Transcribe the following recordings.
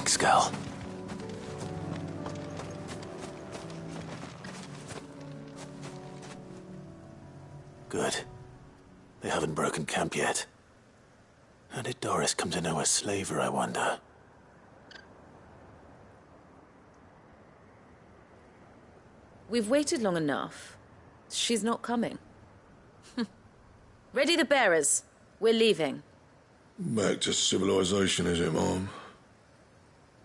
Thanks, Cal. Good. They haven't broken camp yet. How did Doris come to know a slaver, I wonder? We've waited long enough. She's not coming. Ready the bearers. We're leaving. Back to civilization, is it, Mom?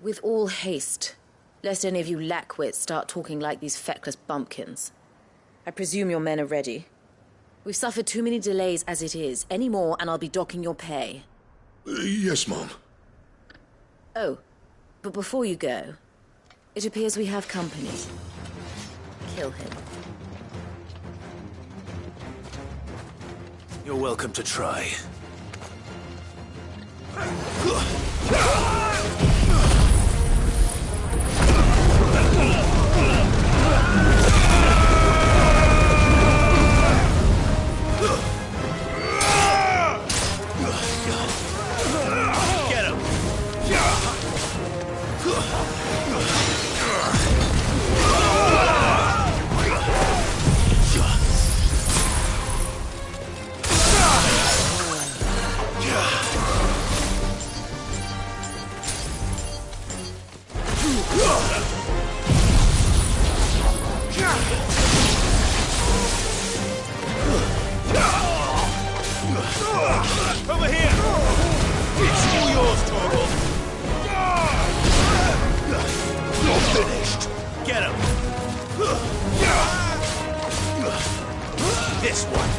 With all haste, lest any of you lackwits start talking like these feckless bumpkins. I presume your men are ready. We've suffered too many delays as it is. Any more, and I'll be docking your pay. Yes, Mom. Oh, but before you go, it appears we have company. Kill him. You're welcome to try. Over here! It's all yours, Torgal! You're finished! Get him! This one!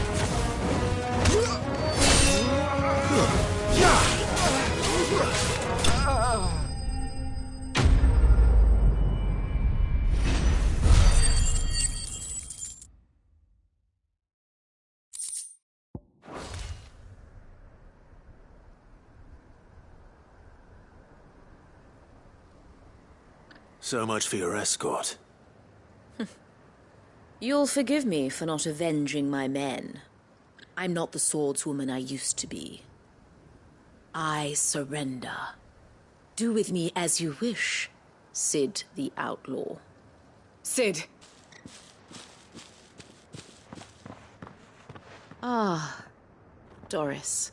So much for your escort. You'll forgive me for not avenging my men. I'm not the swordswoman I used to be. I surrender. Do with me as you wish, Sid the Outlaw. Sid. Ah, Doris.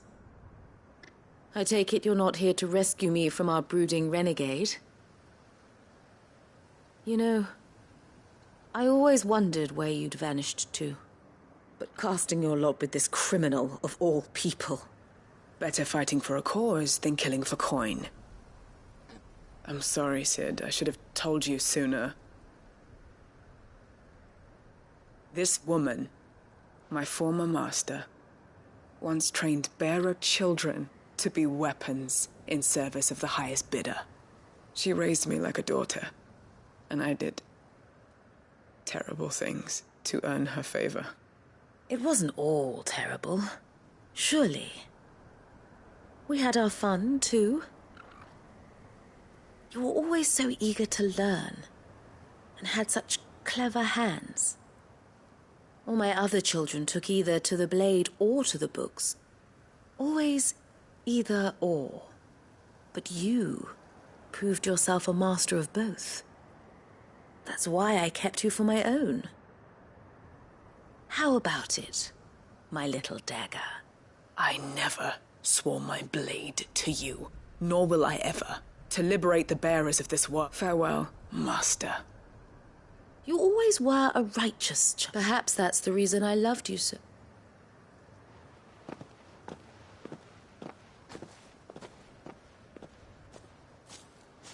I take it you're not here to rescue me from our brooding renegade? You know, I always wondered where you'd vanished to. But casting your lot with this criminal of all people... Better fighting for a cause than killing for coin. I'm sorry, Sid. I should have told you sooner. This woman, my former master, once trained bearer children to be weapons in service of the highest bidder. She raised me like a daughter. And I did terrible things to earn her favor. It wasn't all terrible, surely. We had our fun, too. You were always so eager to learn, and had such clever hands. All my other children took either to the blade or to the books. Always either or. But you proved yourself a master of both. That's why I kept you for my own. How about it, my little dagger? I never swore my blade to you, nor will I ever, to liberate the bearers of this world. Farewell, master. You always were a righteous child. Perhaps that's the reason I loved you so.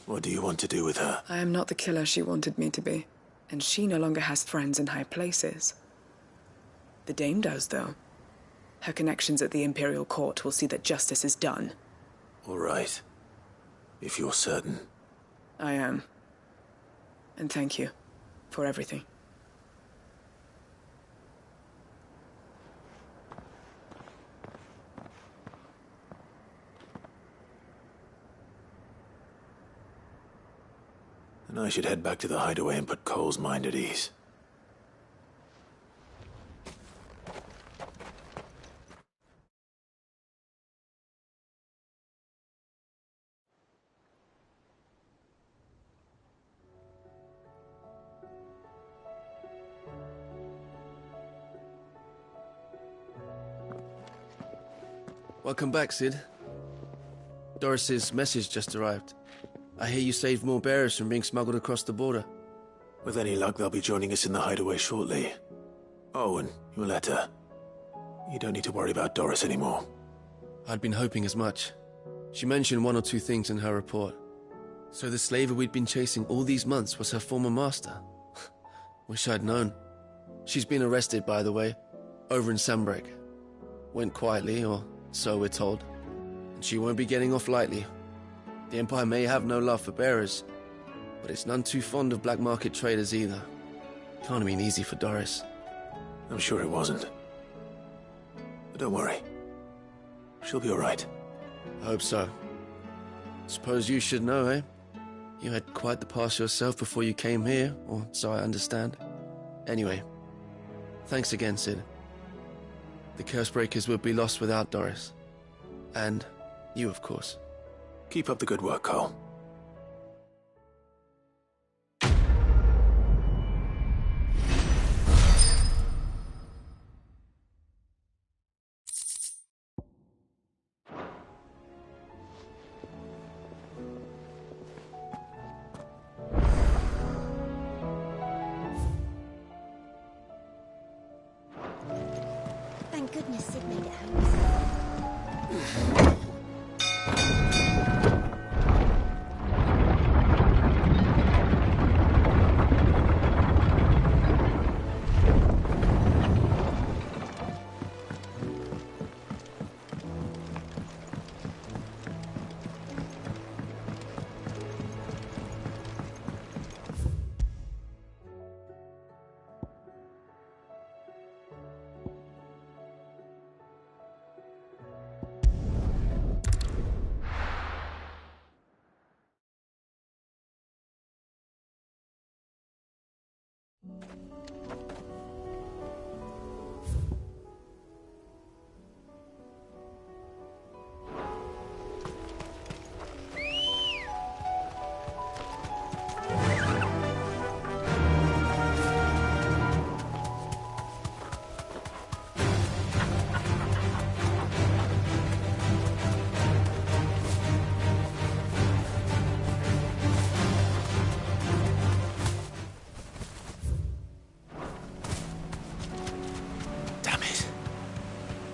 What do you want to do with her? I am not the killer she wanted me to be, and she no longer has friends in high places. The Dame does, though. Her connections at the Imperial Court will see that justice is done. All right. If you're certain. I am. And thank you for everything. And I should head back to the hideaway and put Cole's mind at ease. Welcome back, Sid. Doris's message just arrived. I hear you saved more bearers from being smuggled across the border. With any luck, they'll be joining us in the hideaway shortly. Oh, and your letter. You don't need to worry about Doris anymore. I'd been hoping as much. She mentioned one or two things in her report. So the slaver we'd been chasing all these months was her former master. Wish I'd known. She's been arrested, by the way, over in Sambrek. Went quietly, or so we're told. And she won't be getting off lightly. The Empire may have no love for bearers, but it's none too fond of black market traders either. Can't have been easy for Doris. I'm sure it wasn't. But don't worry. She'll be all right. I hope so. Suppose you should know, eh? You had quite the past yourself before you came here, or so I understand. Anyway, thanks again, Sid. The Cursebreakers would be lost without Doris. And you, of course. Keep up the good work, Cole. Thank goodness Sid made it home.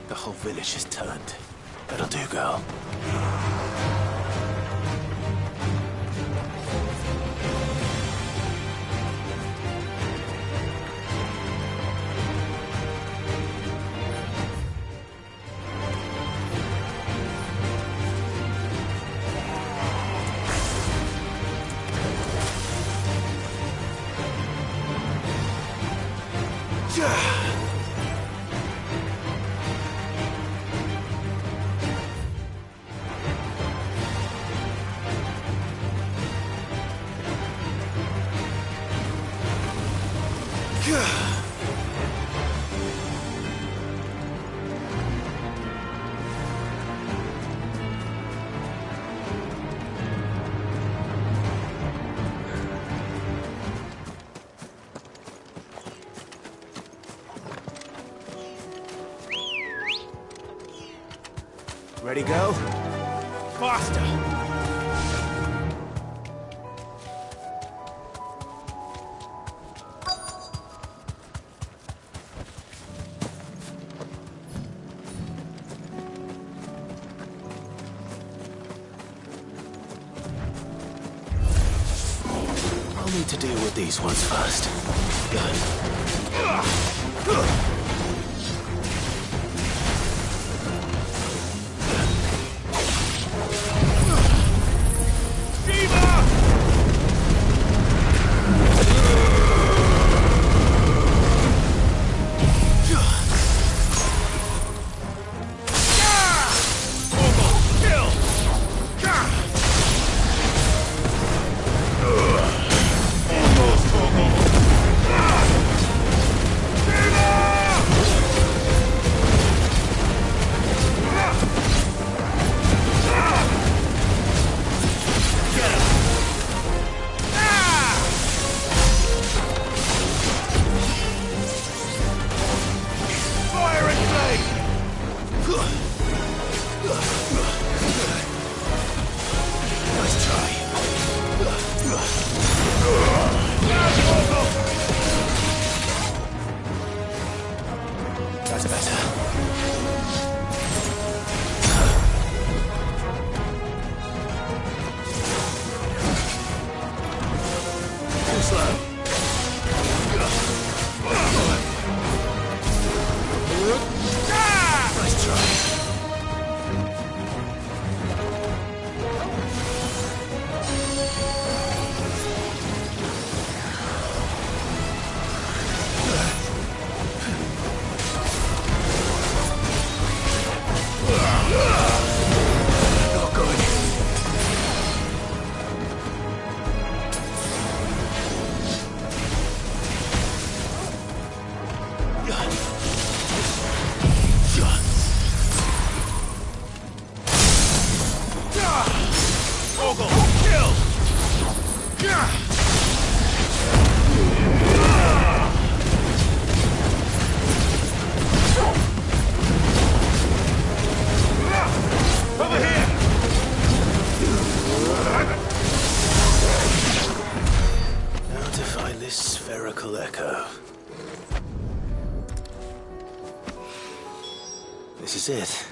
The whole village has turned. That'll do, girl. Ready, go? Faster! I'll need to deal with these ones first. this spherical echo. This is it.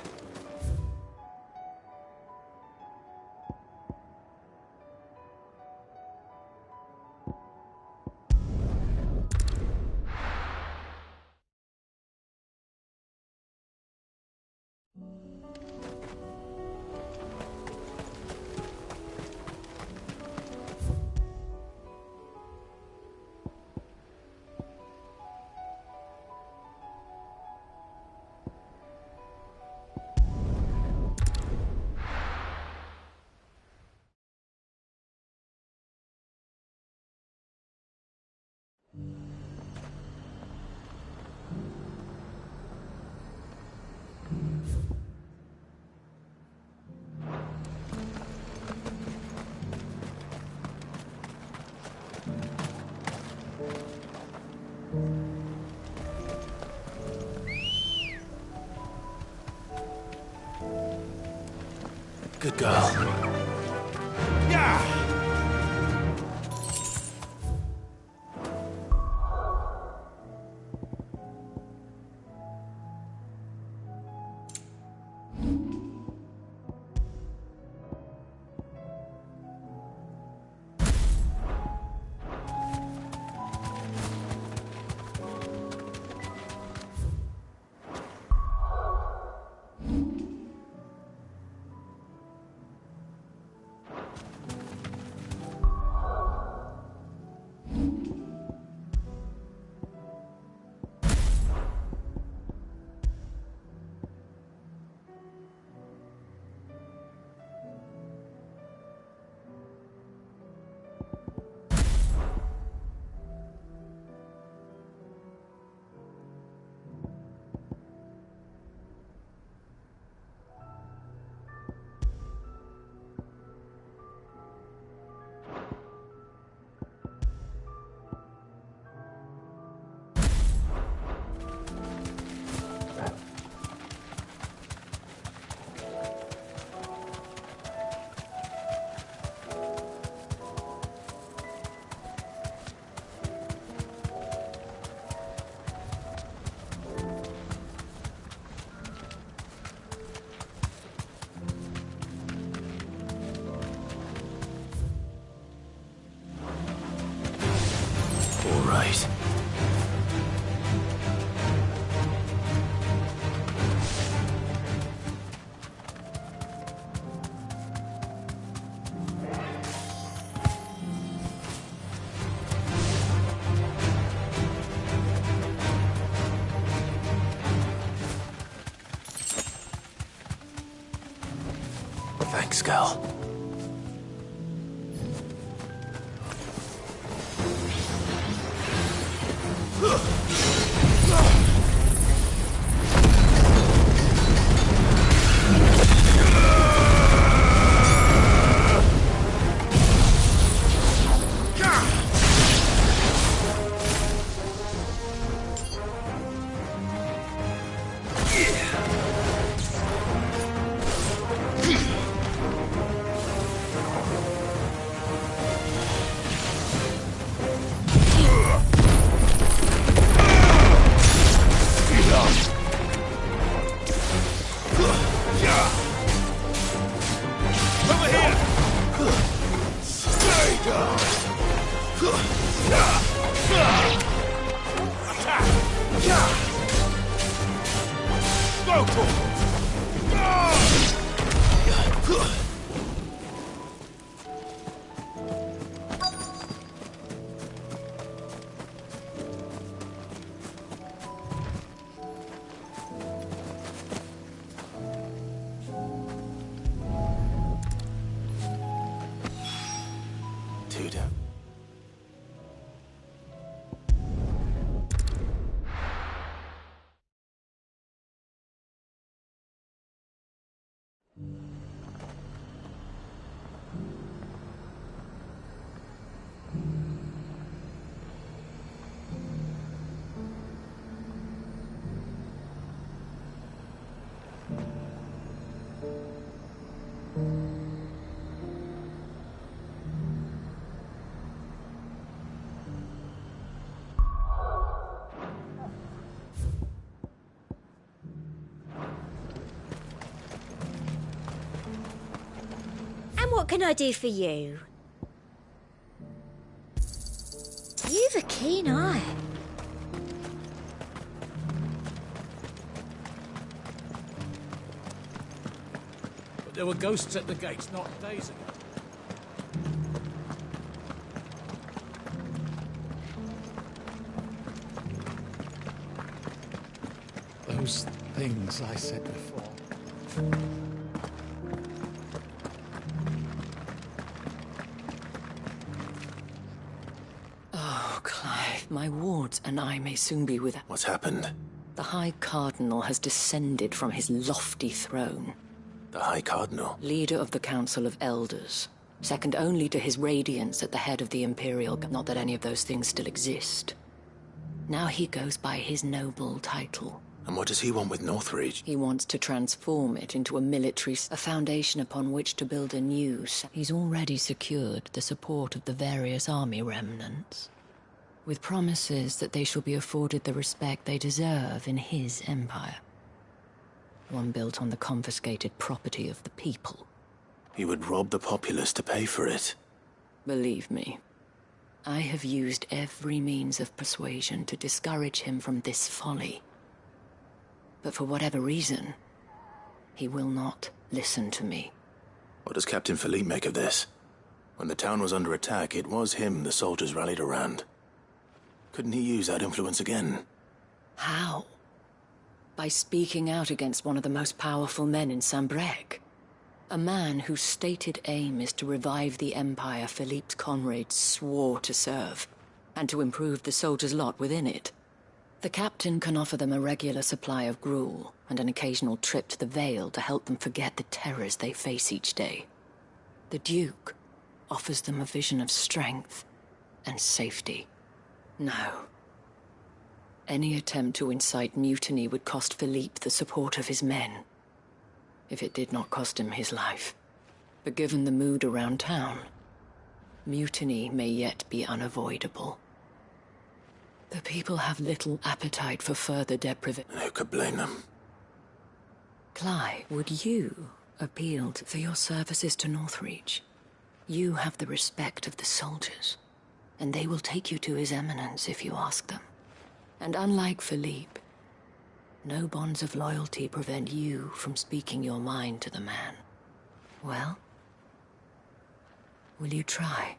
Good girl. Yeah! All right. Thanks, Gal. What can I do for you? You've a keen eye. But there were ghosts at the gates not days ago. Those things I said before. Oh, Clive, my wards and I may soon be with... What's happened? The High Cardinal has descended from his lofty throne. The High Cardinal? Leader of the Council of Elders. Second only to his Radiance at the head of the Imperial... Not that any of those things still exist. Now he goes by his noble title. And what does he want with Northreach? He wants to transform it into a military... a foundation upon which to build a new... He's already secured the support of the various army remnants, with promises that they shall be afforded the respect they deserve in his empire. One built on the confiscated property of the people. He would rob the populace to pay for it. Believe me, I have used every means of persuasion to discourage him from this folly. But for whatever reason, he will not listen to me. What does Captain Philippe make of this? When the town was under attack, it was him the soldiers rallied around. Couldn't he use that influence again? How? By speaking out against one of the most powerful men in Sambrec. A man whose stated aim is to revive the empire Philippe's comrades swore to serve, and to improve the soldiers' lot within it. The captain can offer them a regular supply of gruel, and an occasional trip to the Vale to help them forget the terrors they face each day. The Duke offers them a vision of strength and safety. No. Any attempt to incite mutiny would cost Philippe the support of his men, if it did not cost him his life. But given the mood around town, mutiny may yet be unavoidable. The people have little appetite for further deprivation. Who could blame them? Clive, would you appeal for your services to Northreach? You have the respect of the soldiers, and they will take you to His Eminence if you ask them. And unlike Philippe, no bonds of loyalty prevent you from speaking your mind to the man. Well, will you try?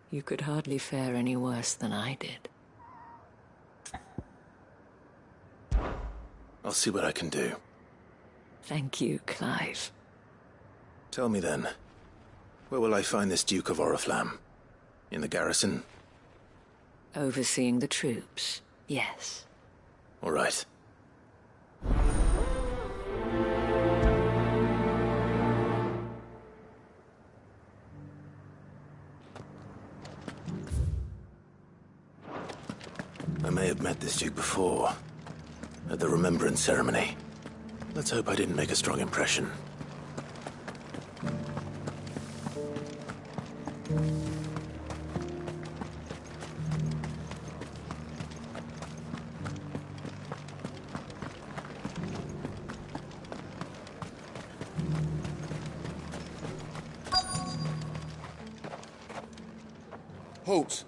You could hardly fare any worse than I did. I'll see what I can do. Thank you, Clive. Tell me then, where will I find this Duke of Oriflamme? In the garrison? Overseeing the troops, yes. All right. I may have met this Duke before, at the Remembrance Ceremony. Let's hope I didn't make a strong impression. Halt!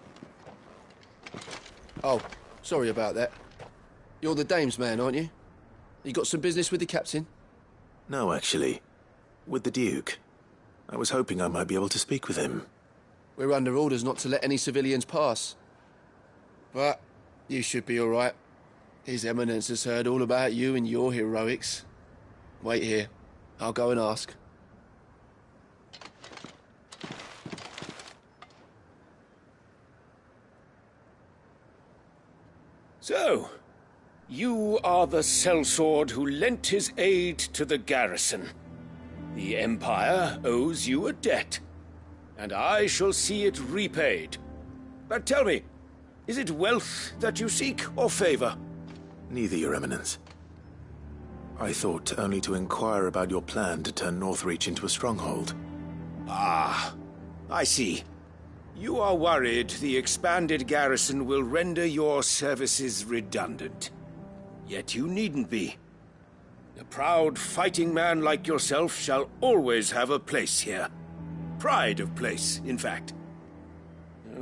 Oh, sorry about that. You're the dame's man, aren't you? You got some business with the captain? No, actually. With the Duke. I was hoping I might be able to speak with him. We're under orders not to let any civilians pass. But you should be all right. His Eminence has heard all about you and your heroics. Wait here. I'll go and ask. So, you are the sellsword who lent his aid to the garrison. The Empire owes you a debt, and I shall see it repaid. But tell me, is it wealth that you seek, or favor? Neither, Your Eminence. I thought only to inquire about your plan to turn Northreach into a stronghold. Ah, I see. You are worried the expanded garrison will render your services redundant. Yet you needn't be. A proud fighting man like yourself shall always have a place here. Pride of place, in fact.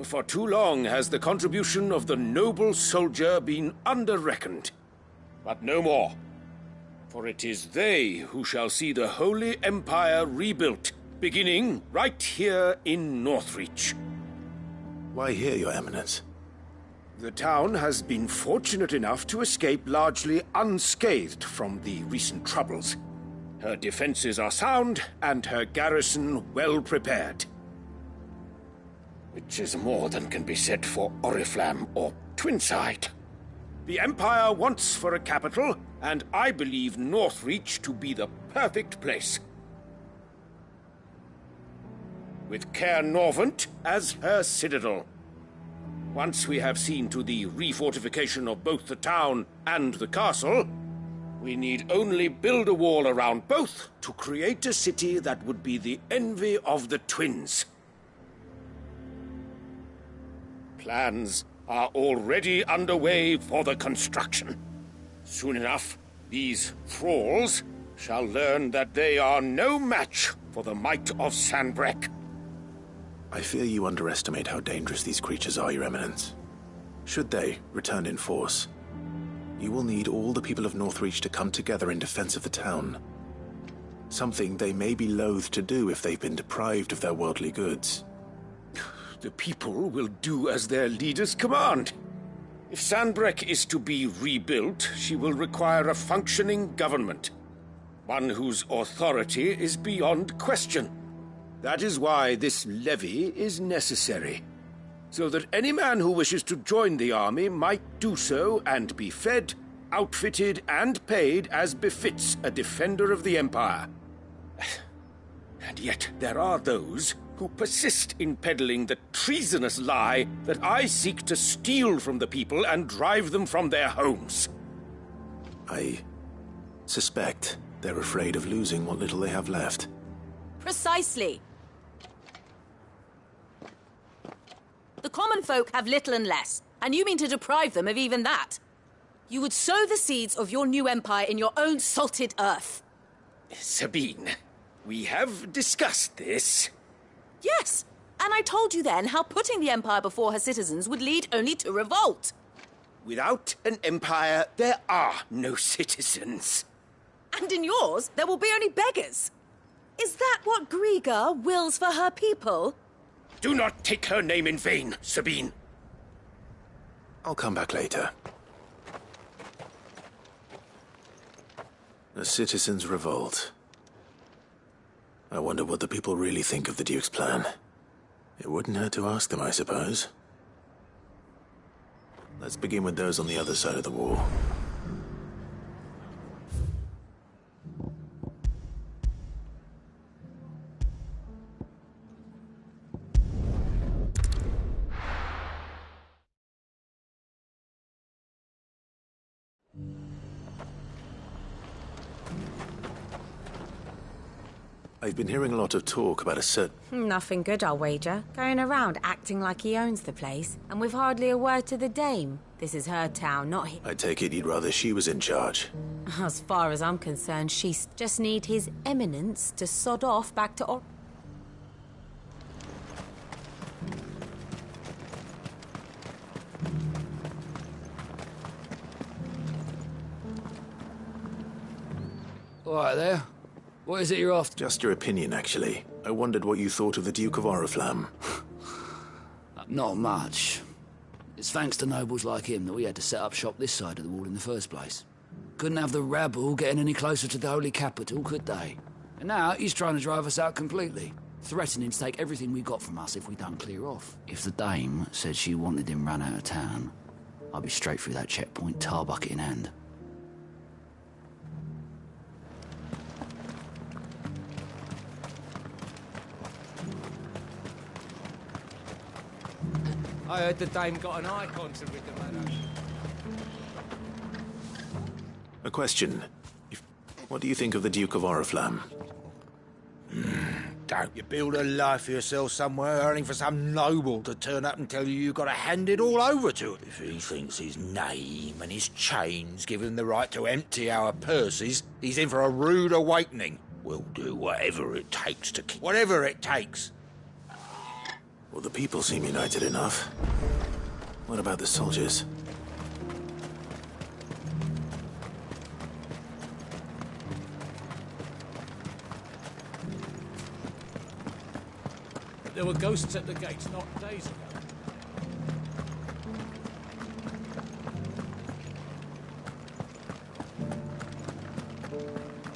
For too long has the contribution of the noble soldier been under-reckoned. But no more. For it is they who shall see the Holy Empire rebuilt, beginning right here in Northreach. Why here, Your Eminence? The town has been fortunate enough to escape largely unscathed from the recent troubles. Her defenses are sound, and her garrison well prepared. Which is more than can be said for Oriflamme or Twinside. The Empire wants for a capital, and I believe Northreach to be the perfect place. With Caer Norvent as her citadel. Once we have seen to the refortification of both the town and the castle, we need only build a wall around both to create a city that would be the envy of the twins. Plans are already underway for the construction. Soon enough, these thralls shall learn that they are no match for the might of Sanbreque. I fear you underestimate how dangerous these creatures are, Your Eminence. Should they return in force, you will need all the people of Northreach to come together in defense of the town. Something they may be loath to do if they've been deprived of their worldly goods. The people will do as their leaders command. If Sanbreque is to be rebuilt, she will require a functioning government. One whose authority is beyond question. That is why this levy is necessary. So that any man who wishes to join the army might do so and be fed, outfitted, and paid as befits a defender of the Empire. And yet there are those who persist in peddling the treasonous lie that I seek to steal from the people and drive them from their homes. I suspect they're afraid of losing what little they have left. Precisely. The common folk have little and less, and you mean to deprive them of even that. You would sow the seeds of your new empire in your own salted earth. Sabine, we have discussed this. Yes, and I told you then how putting the empire before her citizens would lead only to revolt. Without an empire, there are no citizens. And in yours, there will be only beggars. Is that what Griga wills for her people? Do not take her name in vain, Sabine. I'll come back later. A citizens' revolt. I wonder what the people really think of the Duke's plan. It wouldn't hurt to ask them, I suppose. Let's begin with those on the other side of the wall. I've been hearing a lot of talk about a certain... Nothing good, I'll wager. Going around acting like he owns the place, and with hardly a word to the dame. This is her town, not his. I take it you'd rather she was in charge. As far as I'm concerned, she just need his eminence to sod off back to All right there. What is it you're after? Just your opinion, actually. I wondered what you thought of the Duke of Oriflamme. Not much. It's thanks to nobles like him that we had to set up shop this side of the wall in the first place. Couldn't have the rabble getting any closer to the holy capital, could they? And now he's trying to drive us out completely, threatening to take everything we got from us if we don't clear off. If the dame said she wanted him run out of town, I'd be straight through that checkpoint, tar bucket in hand. I heard the dame got an eye concert with the man. A question. What do you think of the Duke of Oriflamme? don't. You build a life for yourself somewhere, earning for some noble to turn up and tell you got to hand it all over to him. If he thinks his name and his chains give him the right to empty our purses, he's in for a rude awakening. We'll do whatever it takes to keep... Whatever it takes. Well, the people seem united enough. What about the soldiers? There were ghosts at the gates not days ago.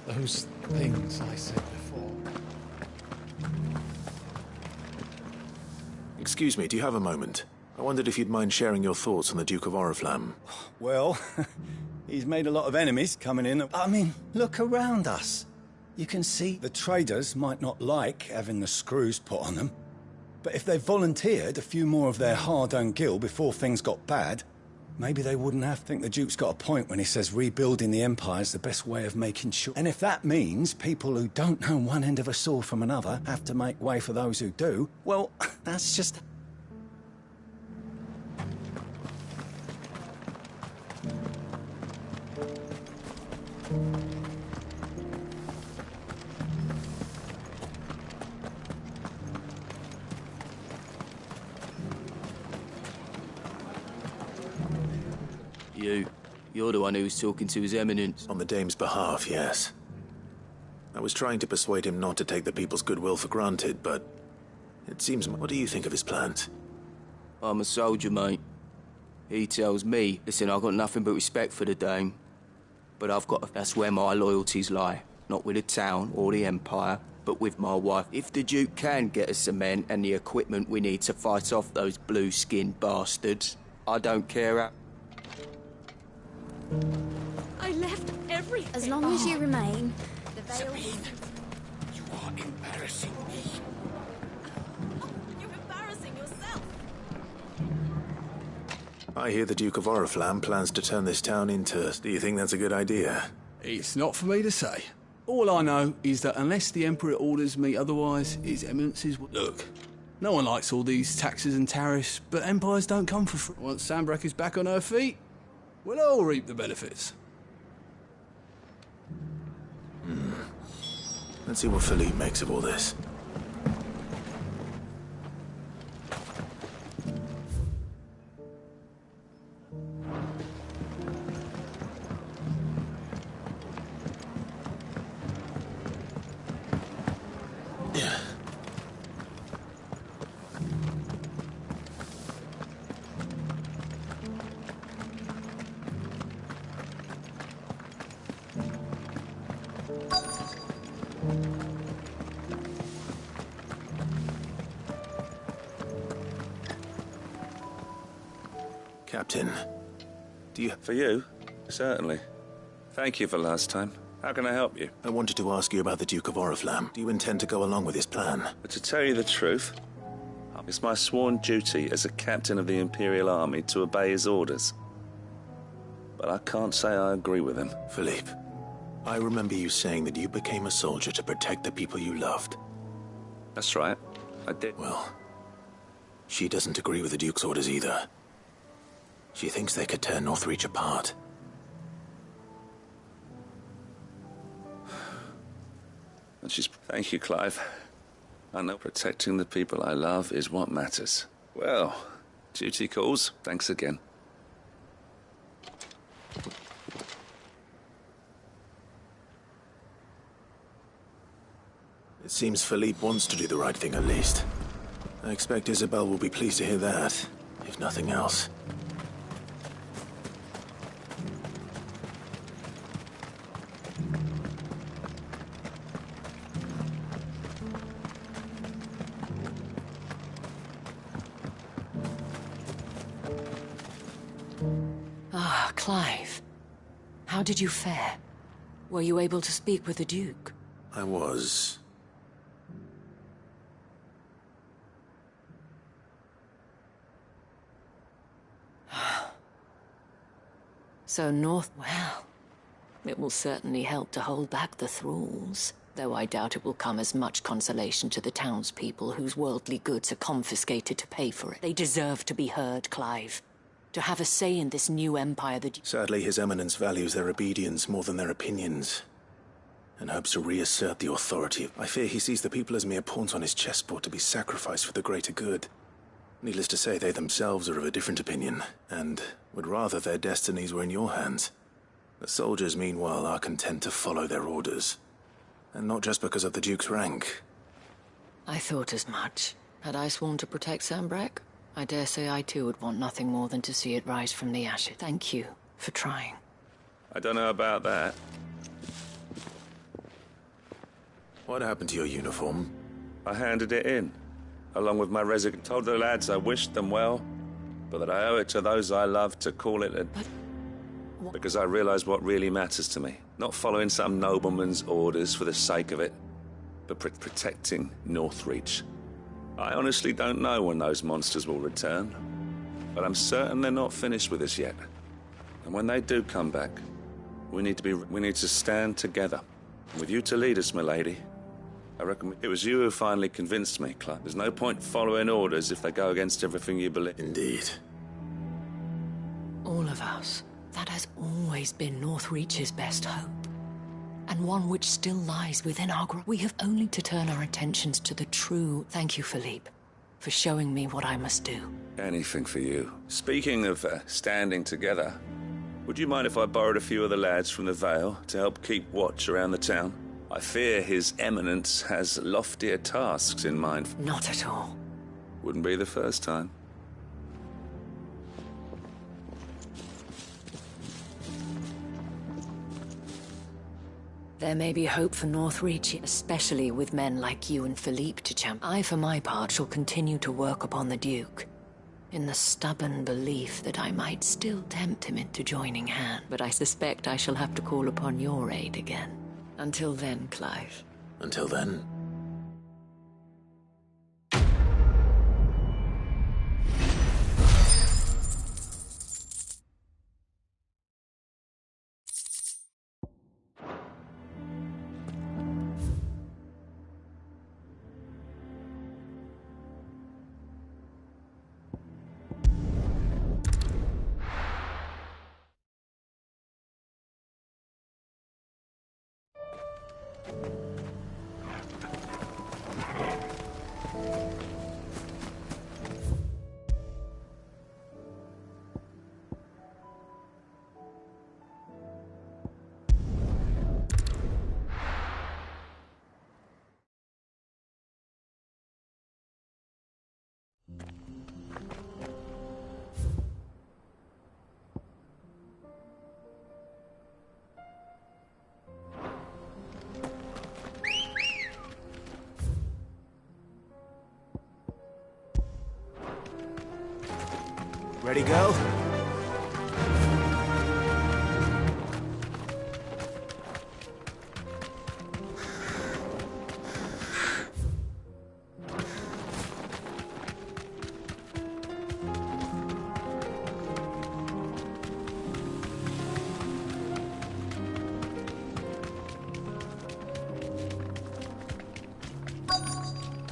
Those things I said before. Excuse me, do you have a moment? I wondered if you'd mind sharing your thoughts on the Duke of Oriflamme. Well, he's made a lot of enemies coming in. I mean, look around us. You can see the traders might not like having the screws put on them. But if they volunteered a few more of their hard-earned gil before things got bad, maybe they wouldn't have. I think the Duke's got a point when he says rebuilding the Empire's the best way of making sure. And if that means people who don't know one end of a sword from another have to make way for those who do, well, that's just... You're the one who was talking to His Eminence. On the Dame's behalf, yes. I was trying to persuade him not to take the people's goodwill for granted, but it seems... What do you think of his plans? I'm a soldier, mate. He tells me, listen, I've got nothing but respect for the Dame, but that's where my loyalties lie. Not with the town or the Empire, but with my wife. If the Duke can get us the men and the equipment we need to fight off those blue-skinned bastards, I don't care. I left everything. As long as you remain, the veil... Sabine, you are embarrassing me. You're embarrassing yourself. I hear the Duke of Oriflamme plans to turn this town into... Do you think that's a good idea? It's not for me to say. All I know is that unless the Emperor orders me otherwise, His Eminences will... Look, no one likes all these taxes and tariffs, but empires don't come for free. Once Sanbreque is back on her feet, we'll all reap the benefits. Let's see what Philippe makes of all this. Captain, do you... For you? Certainly. Thank you for last time. How can I help you? I wanted to ask you about the Duke of Oriflamme. Do you intend to go along with his plan? But to tell you the truth, it's my sworn duty as a captain of the Imperial Army to obey his orders. But I can't say I agree with him. Philippe, I remember you saying that you became a soldier to protect the people you loved. That's right. I did. Well, she doesn't agree with the Duke's orders either. She thinks they could tear Northreach apart. And she's... Thank you, Clive. I know protecting the people I love is what matters. Well, duty calls. Thanks again. It seems Philippe wants to do the right thing at least. I expect Isabel will be pleased to hear that, if nothing else. Ah, Clive. How did you fare? Were you able to speak with the Duke? I was. Well, it will certainly help to hold back the thralls. Though I doubt it will come as much consolation to the townspeople whose worldly goods are confiscated to pay for it. They deserve to be heard, Clive. To have a say in this new empire that... Sadly, His Eminence values their obedience more than their opinions, and hopes to reassert the authority. I fear he sees the people as mere pawns on his chessboard to be sacrificed for the greater good. Needless to say, they themselves are of a different opinion, and would rather their destinies were in your hands. The soldiers, meanwhile, are content to follow their orders. And not just because of the Duke's rank. I thought as much. Had I sworn to protect Sambrek, I dare say I too would want nothing more than to see it rise from the ashes. Thank you for trying. I don't know about that. What happened to your uniform? I handed it in, along with my resignation. Told the lads I wished them well, but that I owe it to those I love to call it a... Because I realized what really matters to me. Not following some nobleman's orders for the sake of it, but protecting Northreach. I honestly don't know when those monsters will return, but I'm certain they're not finished with us yet. And when they do come back, we need to stand together. With you to lead us, milady. I reckon it was you who finally convinced me, Clive. There's no point following orders if they go against everything you believe. Indeed. All of us. That has always been Northreach's best hope. And one which still lies within our grasp. We have only to turn our attentions to the true... Thank you, Philippe, for showing me what I must do. Anything for you. Speaking of standing together, would you mind if I borrowed a few of the lads from the Vale to help keep watch around the town? I fear His Eminence has loftier tasks in mind. Not at all. Wouldn't be the first time. There may be hope for Northreach, especially with men like you and Philippe to champion. I, for my part, shall continue to work upon the Duke, in the stubborn belief that I might still tempt him into joining hand. But I suspect I shall have to call upon your aid again. Until then, Clive. Until then? Ready, girl?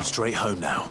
Straight home now.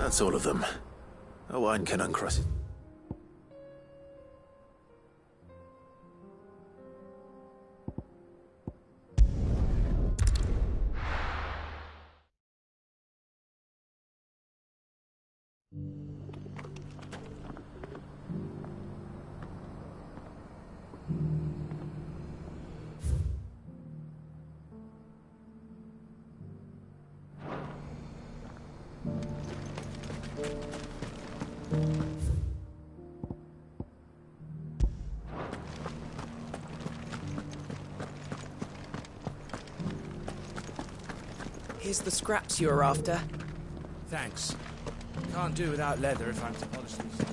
That's all of them. A wine can uncross it. Here's the scraps you were after. Thanks. Can't do without leather if I'm to polish these.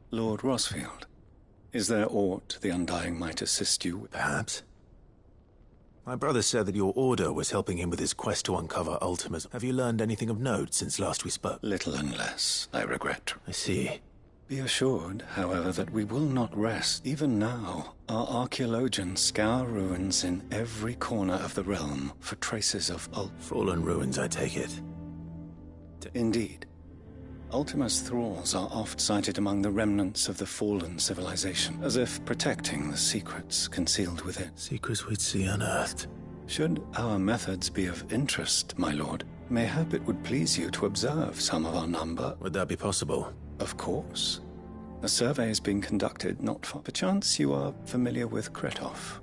Lord Rosfield, is there aught the Undying might assist you with? Perhaps. My brother said that your order was helping him with his quest to uncover Ultima's. Have you learned anything of note since last we spoke? Little and less, I regret. I see. Be assured, however, that we will not rest. Even now, our archaeologians scour ruins in every corner of the realm for traces of fallen ruins, I take it. Indeed. Ultima's thralls are oft sighted among the remnants of the fallen civilization, as if protecting the secrets concealed within. Secrets we'd see unearthed. Should our methods be of interest, my lord, mayhap it would please you to observe some of our number. Would that be possible? Of course. A survey is being conducted not far. Perchance you are familiar with Kretov,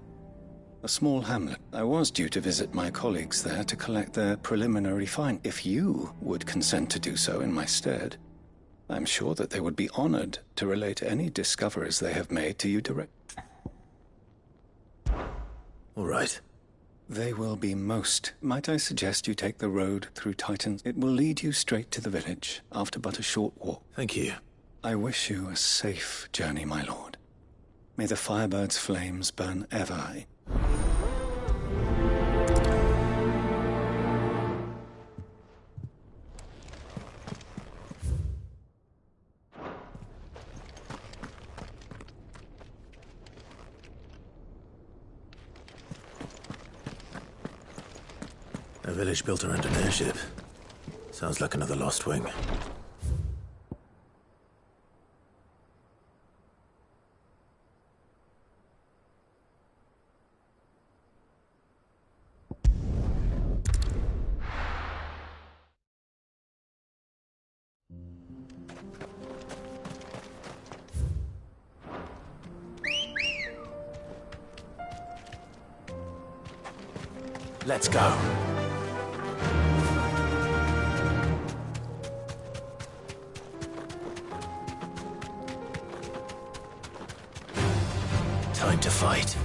a small hamlet. I was due to visit my colleagues there to collect their preliminary find. If you would consent to do so in my stead, I'm sure that they would be honored to relate any discoveries they have made to you direct. All right. They will be most. Might I suggest you take the road through Titans? It will lead you straight to the village, after but a short walk. Thank you. I wish you a safe journey, my lord. May the Firebird's flames burn ever. A village built around an airship. Sounds like another Lost Wing. Let's go. Time to fight.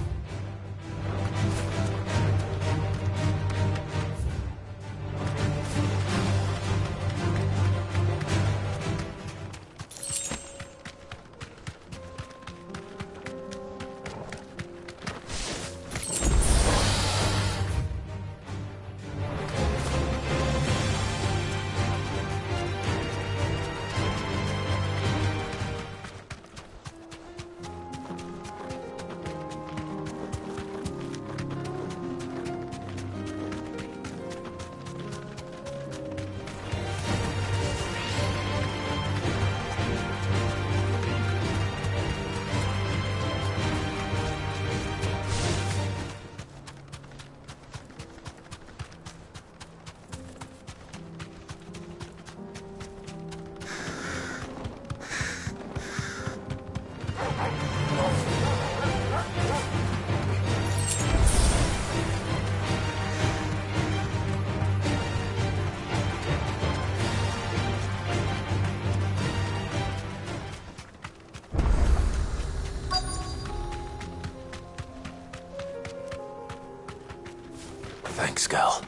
Thanks, girl.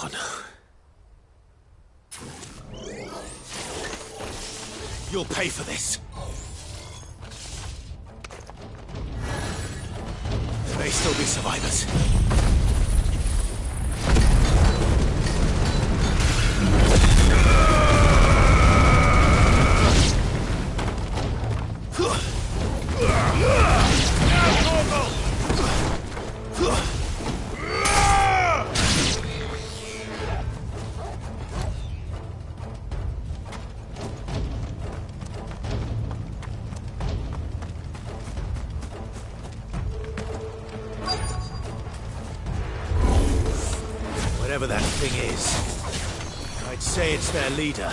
Oh no. You'll pay for this. There may still be survivors. Whatever that thing is, I'd say it's their leader.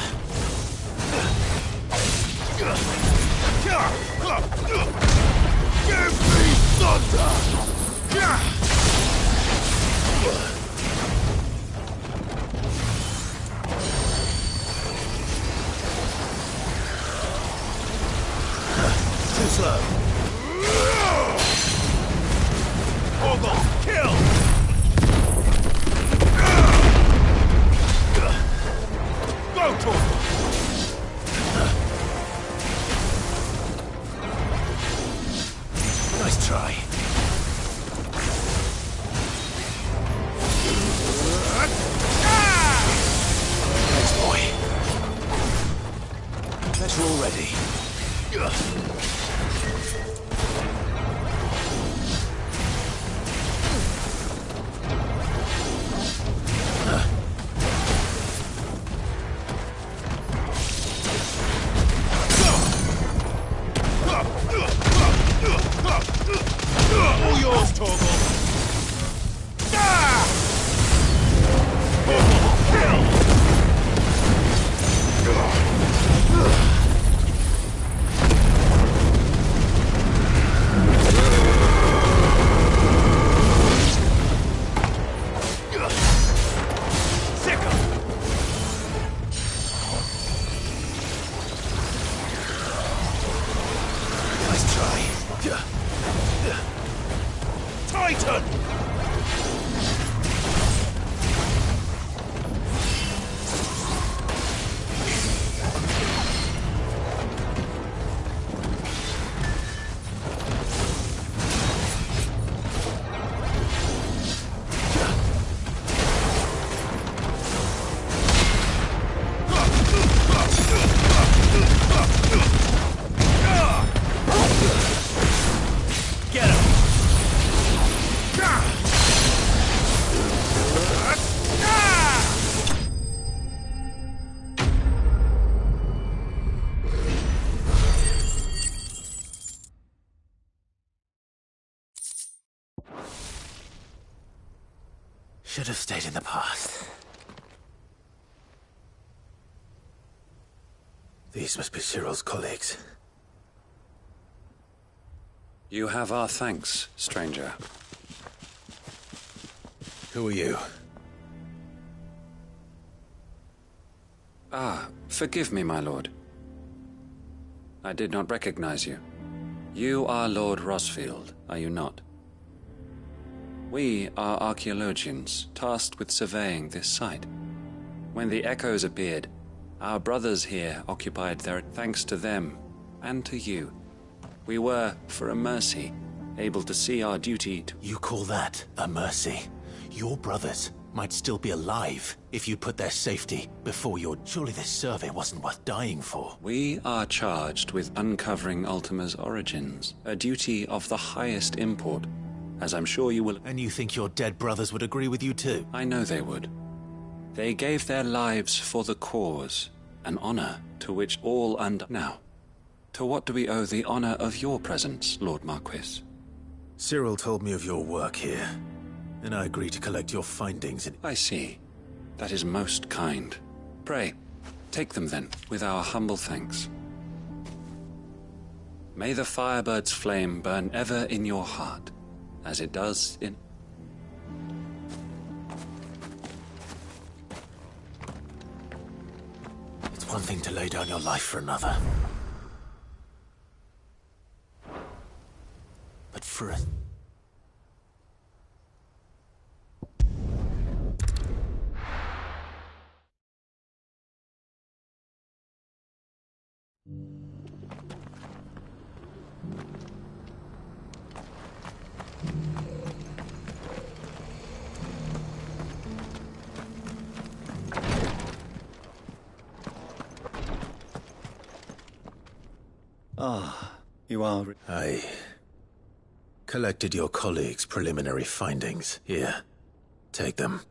Give me thunder! Too slow. Ogle, kill! Go, Torgal! Nice try. Thanks, boy. Better already. All yours, Torgal. Kill! Nice try. Titan! Get him! Should have stayed in the past. These must be Cyril's colleagues. You have our thanks, stranger. Who are you? Ah, forgive me, my lord. I did not recognize you. You are Lord Rosfield, are you not? We are archaeologians, tasked with surveying this site. When the echoes appeared, our brothers here occupied their... Thanks to them, and to you, we were, for a mercy, able to see our duty to... You call that a mercy? Your brothers might still be alive if you put their safety before your... Surely this survey wasn't worth dying for. We are charged with uncovering Ultima's origins, a duty of the highest import, as I'm sure you will... And you think your dead brothers would agree with you too? I know they would. They gave their lives for the cause, an honor to which all under... Now, to what do we owe the honor of your presence, Lord Marquis? Cyril told me of your work here, and I agreed to collect your findings in... I see. That is most kind. Pray, take them then, with our humble thanks. May the Firebird's flame burn ever in your heart, as it does in... It's one thing to lay down your life for another. But for a... Ah, you are... I collected your colleagues' preliminary findings. Here, take them.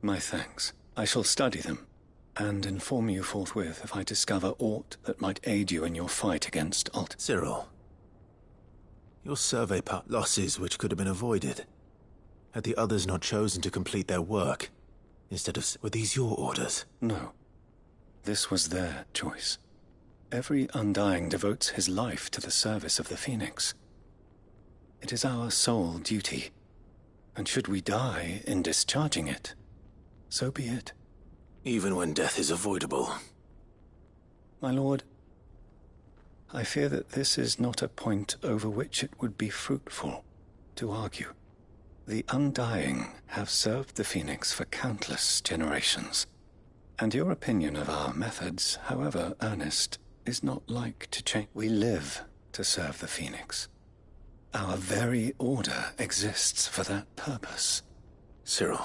My thanks. I shall study them, and inform you forthwith if I discover aught that might aid you in your fight against Cyril, your survey part losses which could have been avoided. Had the others not chosen to complete their work, instead of... Were these your orders? No. This was their choice. Every Undying devotes his life to the service of the Phoenix. It is our sole duty, and should we die in discharging it, so be it. Even when death is avoidable. My lord, I fear that this is not a point over which it would be fruitful to argue. The Undying have served the Phoenix for countless generations, and your opinion of our methods, however earnest, is not like to change. We live to serve the Phoenix. Our very order exists for that purpose. Cyril,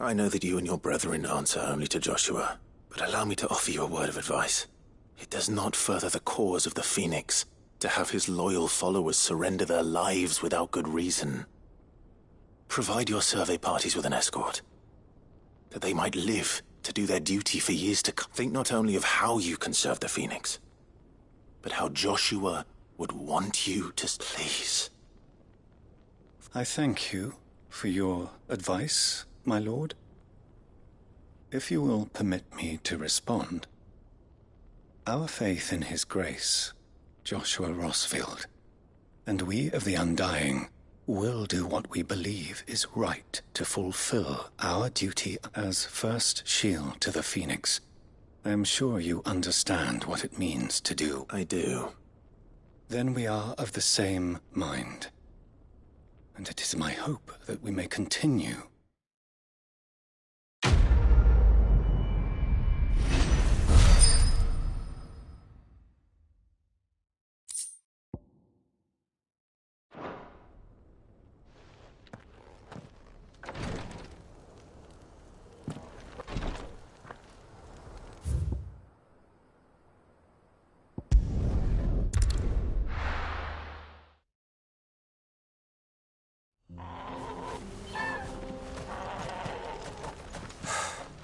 I know that you and your brethren answer only to Joshua, but allow me to offer you a word of advice. It does not further the cause of the Phoenix to have his loyal followers surrender their lives without good reason. Provide your survey parties with an escort, that they might live to do their duty for years to come. Think not only of how you can serve the Phoenix, but how Joshua would want you to please. I thank you for your advice, my lord. If you will permit me to respond, our faith in his grace, Joshua Rossfield, and we of the Undying will do what we believe is right to fulfill our duty as first shield to the Phoenix. I am sure you understand what it means to do. I do. Then we are of the same mind, and it is my hope that we may continue.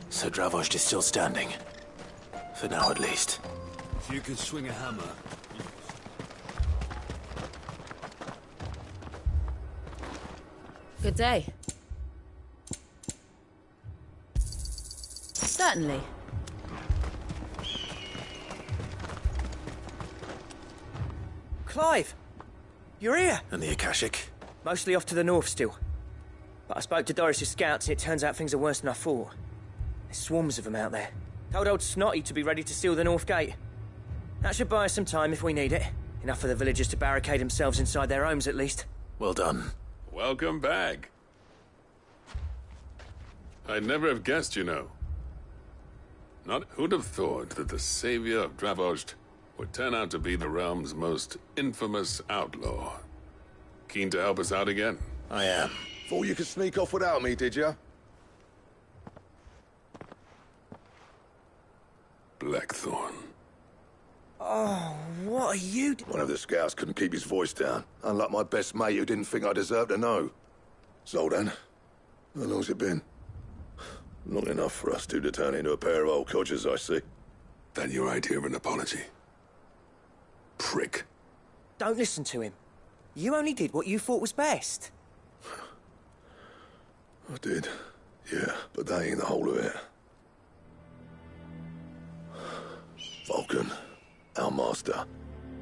So Dravost is still standing. For now, at least. If you could swing a hammer... Good day. Certainly. Clive! You're here! And the Akashic? Mostly off to the north still. But I spoke to Doris's scouts and it turns out things are worse than I thought. There's swarms of them out there. Told old Snotty to be ready to seal the north gate. That should buy us some time if we need it. Enough for the villagers to barricade themselves inside their homes at least. Well done. Welcome back. I'd never have guessed, you know. Who'd have thought that the savior of Dravost would turn out to be the realm's most infamous outlaw? Keen to help us out again? I am. Thought you could sneak off without me, did you? Blackthorn. Oh, what are you One of the scouts couldn't keep his voice down. Unlike my best mate who didn't think I deserved to know. So then, how long's it been? Long enough for us two to turn into a pair of old codgers, I see. That your idea of an apology? Prick. Don't listen to him. You only did what you thought was best. I did, yeah, but that ain't the whole of it. Vulcan, our master,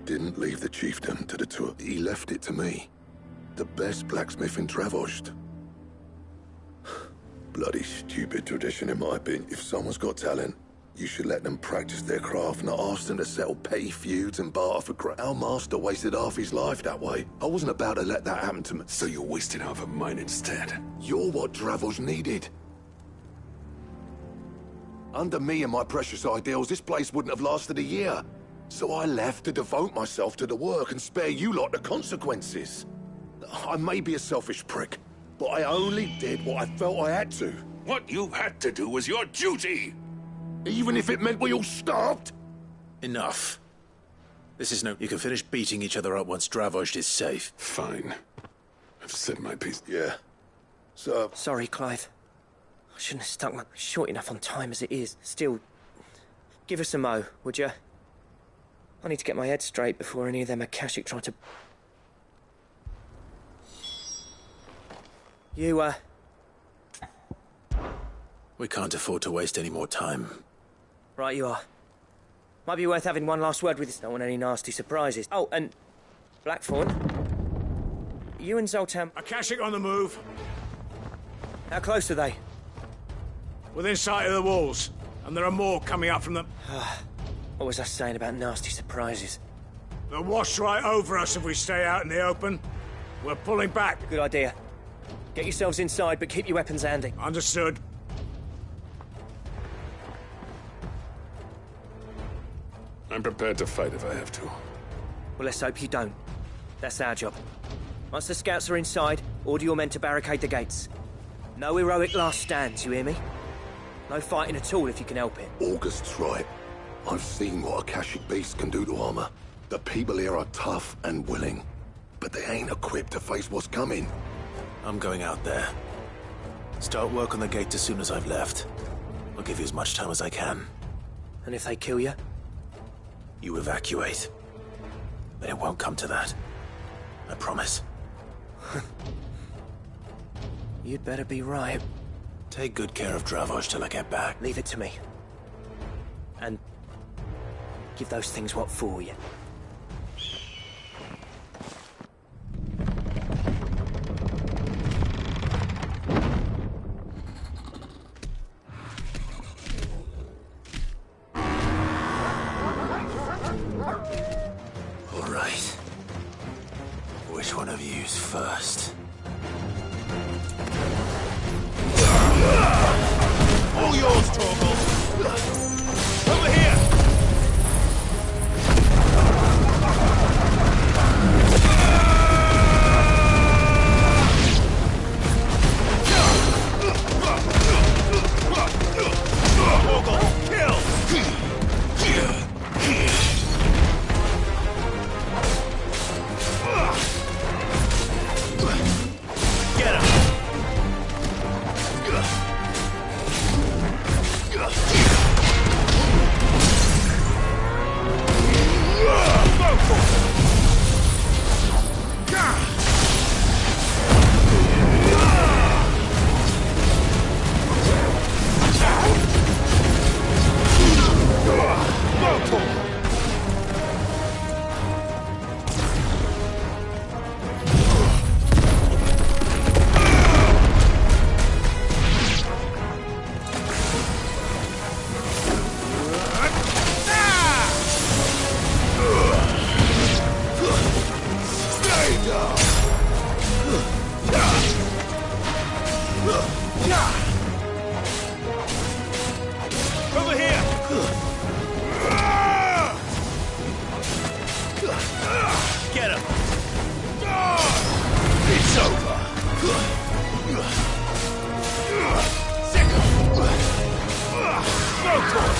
didn't leave the chiefdom to the two. He left it to me. The best blacksmith in Dravost. Bloody stupid tradition in my opinion. If someone's got talent, you should let them practice their craft, not ask them to settle petty feuds and barter for crap. Our master wasted half his life that way. I wasn't about to let that happen to me. So you wasted half of mine instead. You're what Dravost needed. Under me and my precious ideals, this place wouldn't have lasted a year. So I left to devote myself to the work and spare you lot the consequences. I may be a selfish prick, but I only did what I felt I had to. What you had to do was your duty! Even if it meant we all starved? Enough. This is no... You can finish beating each other up once Dravoj is safe. Fine. I've said my piece. Yeah. So... Sorry, Clive. I shouldn't have stuck my... short enough on time as it is. Still, give us a mo, would you? I need to get my head straight before any of them Akashic try to... You, We can't afford to waste any more time. Right you are. Might be worth having one last word with us. Don't want any nasty surprises. Oh, and... Blackthorn. You and Zoltan... Akashic on the move. How close are they? Within sight of the walls. And there are more coming up from them. What was I saying about nasty surprises? They'll wash right over us if we stay out in the open. We're pulling back. Good idea. Get yourselves inside, but keep your weapons handy. Understood. I'm prepared to fight if I have to. Well, let's hope you don't. That's our job. Once the scouts are inside, order your men to barricade the gates. No heroic last stands, you hear me? No fighting at all if you can help it. August's right. I've seen what Akashic beasts can do to armor. The people here are tough and willing, but they ain't equipped to face what's coming. I'm going out there. Start work on the gate as soon as I've left. I'll give you as much time as I can. And if they kill you? You evacuate. But it won't come to that. I promise. You'd better be right. Take good care of Dravoj till I get back. Leave it to me. And give those things what for you. All right. Which one of you's first? All yours, Torgal! Over here! Torgal, kill! Get him! Over here! Get him! It's over! Sick him! Smoke torch!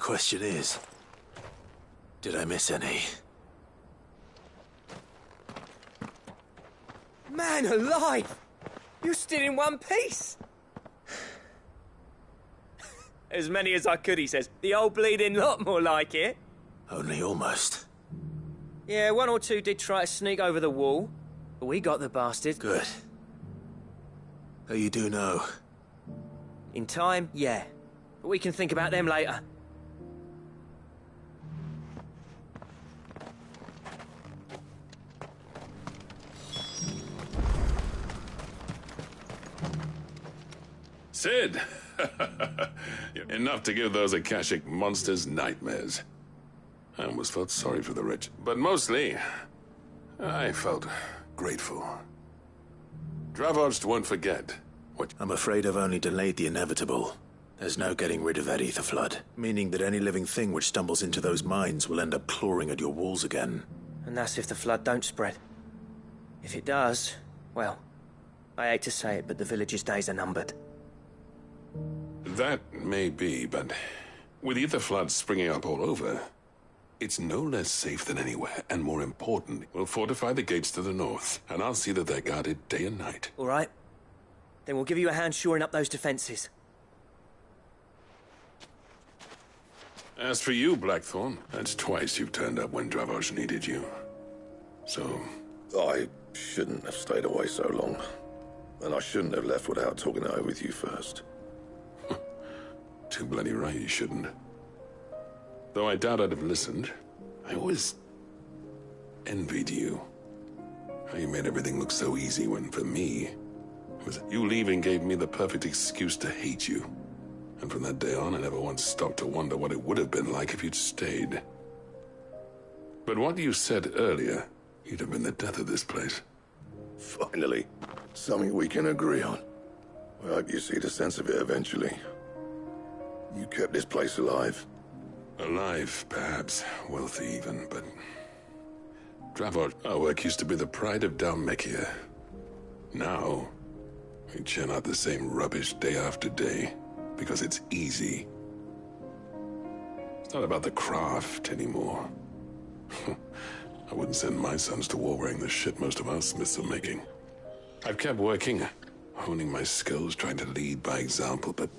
question is, did I miss any? Man alive! You're still in one piece! As many as I could, he says. The old bleeding lot, more like it. Only almost. Yeah, one or two did try to sneak over the wall, but we got the bastard. Good. Oh, you do know? In time, yeah. But we can think about them later. Sid! Enough to give those Akashic monsters nightmares. I almost felt sorry for the rich, but mostly, I felt grateful. Dravoged won't forget what... I'm afraid I've only delayed the inevitable. There's no getting rid of that ether flood, meaning that any living thing which stumbles into those mines will end up clawing at your walls again. And that's if the flood don't spread. If it does, well, I hate to say it, but the village's days are numbered. That may be, but with ether floods springing up all over, it's no less safe than anywhere, and more important, we'll fortify the gates to the north, and I'll see that they're guarded day and night. All right. Then we'll give you a hand shoring up those defenses. As for you, Blackthorn, that's twice you've turned up when Dravos needed you. So... I shouldn't have stayed away so long. And I shouldn't have left without talking it over with you first. Too bloody right you shouldn't. Though I doubt I'd have listened. I always envied you. How you made everything look so easy when, for me, you leaving gave me the perfect excuse to hate you. And from that day on, I never once stopped to wonder what it would have been like if you'd stayed. But what you said earlier, you'd have been the death of this place. Finally, something we can agree on. I hope you see the sense of it eventually. You kept this place alive. Alive, perhaps. Wealthy even, but... Dravos, our work used to be the pride of Dalmekia. Now, we churn out the same rubbish day after day, because it's easy. It's not about the craft anymore. I wouldn't send my sons to war wearing the shit most of our smiths are making. I've kept working, honing my skills, trying to lead by example, but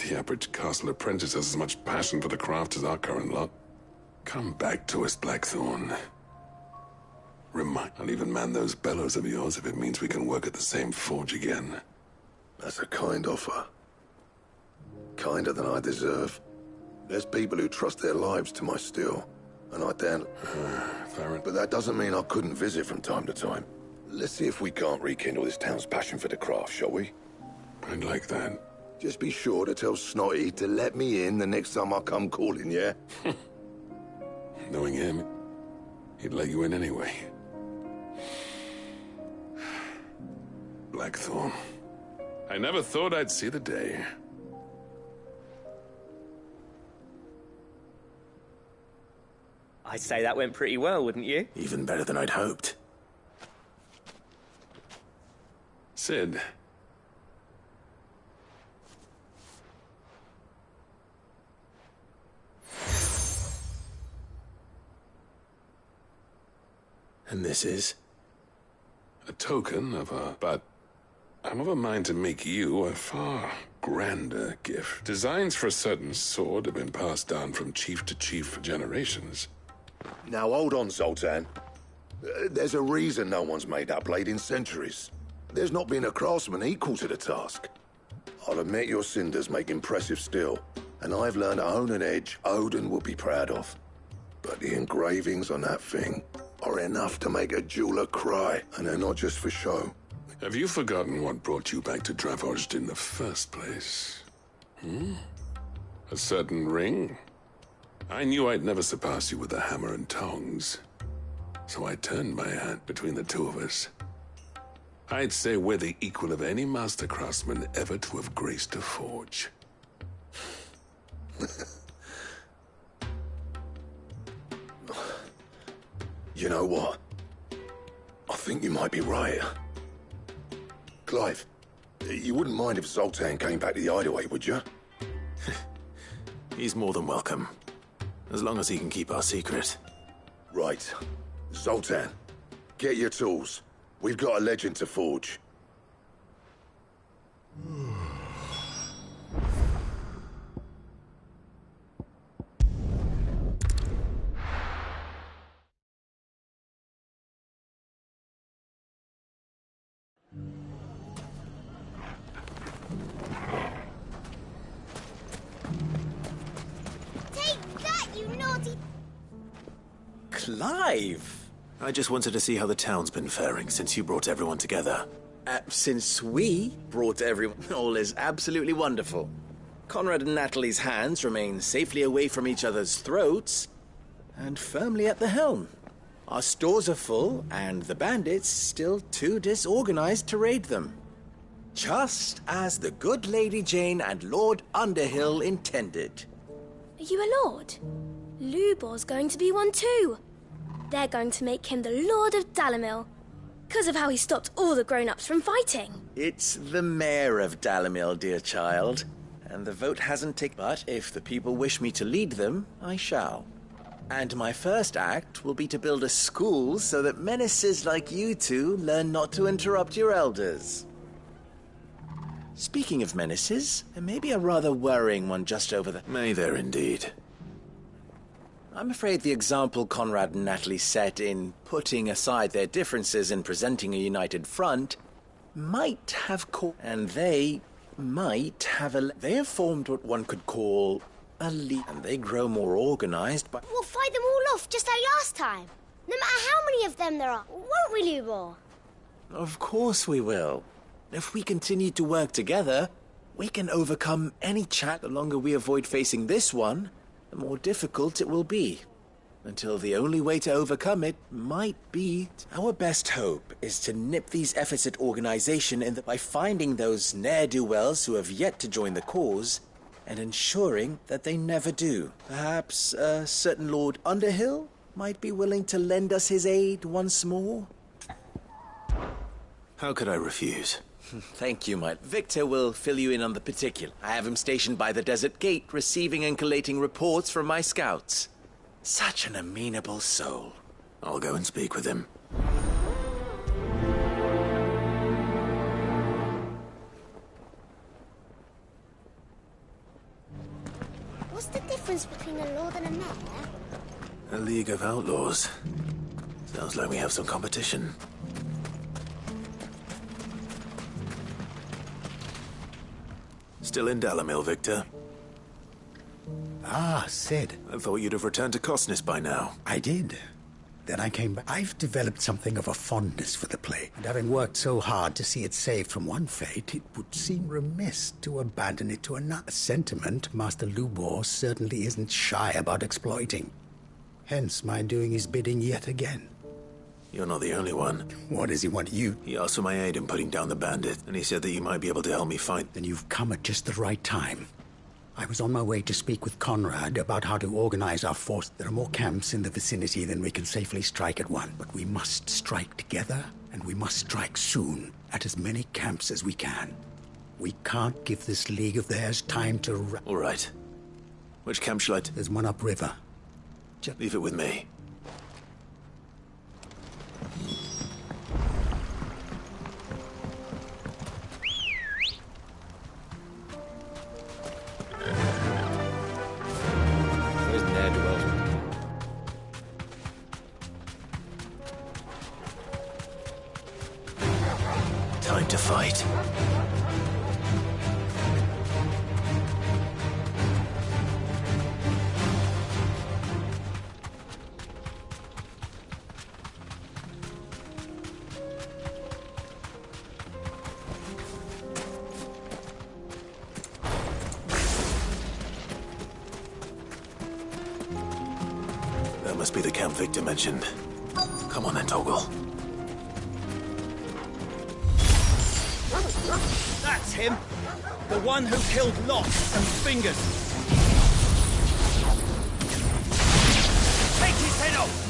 the average castle apprentice has as much passion for the craft as our current lot. Come back to us, Blackthorn. I'll even man those bellows of yours if it means we can work at the same forge again. That's a kind offer. Kinder than I deserve. There's people who trust their lives to my steel, and I dare... But that doesn't mean I couldn't visit from time to time. Let's see if we can't rekindle this town's passion for the craft, shall we? I'd like that. Just be sure to tell Snotty to let me in the next time I come calling, yeah? Knowing him, he'd let you in anyway. Blackthorn. I never thought I'd see the day. I'd say that went pretty well, wouldn't you? Even better than I'd hoped. Sid. And this is? A token of a... But I'm of a mind to make you a far grander gift. Designs for a certain sword have been passed down from chief to chief for generations. Now hold on, Zoltan. There's a reason no one's made that blade in centuries. There's not been a craftsman equal to the task. I'll admit your cinders make impressive steel, and I've learned to own an edge Odin will be proud of. But the engravings on that thing are enough to make a jeweler cry, and they're not just for show. Have you forgotten what brought you back to Dravoged in the first place? A certain ring? I knew I'd never surpass you with a hammer and tongs. So I turned my hand between the two of us. I'd say we're the equal of any master craftsman ever to have graced a forge. You know what? I think you might be right. Clive, you wouldn't mind if Zoltan came back to the Hideaway, would you? He's more than welcome. As long as he can keep our secret. Right. Zoltan, get your tools. We've got a legend to forge. Clive! I just wanted to see how the town's been faring since you brought everyone together. Since we brought everyone, all is absolutely wonderful. Conrad and Natalie's hands remain safely away from each other's throats and firmly at the helm. Our stores are full, and the bandits still too disorganized to raid them. Just as the good Lady Jane and Lord Underhill intended. Are you a lord? Lubor's going to be one too. They're going to make him the Lord of Dalimil, because of how he stopped all the grown-ups from fighting. It's the mayor of Dalimil, dear child, and the vote hasn't taken. But if the people wish me to lead them, I shall. And my first act will be to build a school so that menaces like you two learn not to interrupt your elders. Speaking of menaces, there may be a rather worrying one just over the... May there indeed. I'm afraid the example Conrad and Natalie set in putting aside their differences and presenting a united front might have caught... And they might have a... They have formed what one could call a league, and they grow more organized by... We'll fight them all off just like last time. No matter how many of them there are, won't we, Lubor? Of course we will. If we continue to work together, we can overcome any chat. The longer we avoid facing this one, the more difficult it will be. Until the only way to overcome it might be... Our best hope is to nip these efforts at organization by finding those ne'er-do-wells who have yet to join the cause and ensuring that they never do. Perhaps a certain Lord Underhill might be willing to lend us his aid once more? How could I refuse? Thank you, Mike. Victor will fill you in on the particular. I have him stationed by the desert gate, receiving and collating reports from my scouts. Such an amenable soul. I'll go and speak with him. What's the difference between a lord and a mayor? A league of outlaws. Sounds like we have some competition. Still in Dalimil, Victor? Ah, Sid. I thought you'd have returned to Cosnis by now. I did. Then I came back. I've developed something of a fondness for the play, and having worked so hard to see it saved from one fate, it would seem remiss to abandon it to another. A sentiment Master Lubor certainly isn't shy about exploiting. Hence my doing his bidding yet again. You're not the only one. What does he want you? He asked for my aid in putting down the bandit, and he said that you might be able to help me fight. Then you've come at just the right time. I was on my way to speak with Conrad about how to organize our force. There are more camps in the vicinity than we can safely strike at one. But we must strike together, and we must strike soon, at as many camps as we can. We can't give this league of theirs time to... All right. Which camp shall I... There's one upriver. Leave it with me. Time to fight. That must be the camp Victor mentioned. Come on then, Toggle. That's him! The one who killed Lot and Fingers! Take his head off!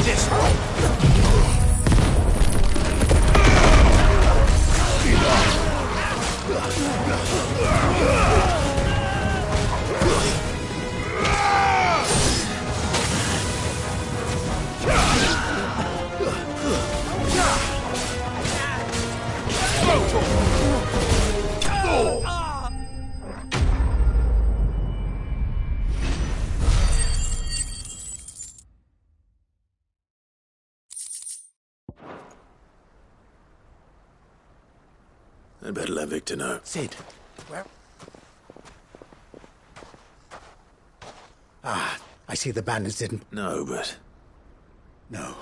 this! I'd better let Victor know. Sid, where? Ah, I see the bandits didn't... No, but... No.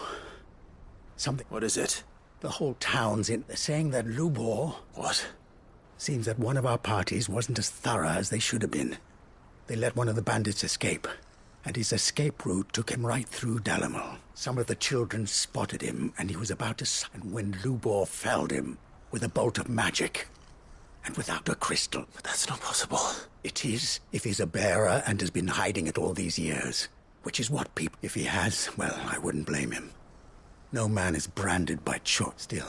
Something... What is it? The whole town's in... They're saying that Lubor... What? Seems that one of our parties wasn't as thorough as they should have been. They let one of the bandits escape, and his escape route took him right through Dalimil. Some of the children spotted him, and he was about to... And when Lubor felled him with a bolt of magic, and without a crystal... But that's not possible. It is, if he's a bearer and has been hiding it all these years. Which is what people... If he has, well, I wouldn't blame him. No man is branded by choice. Still,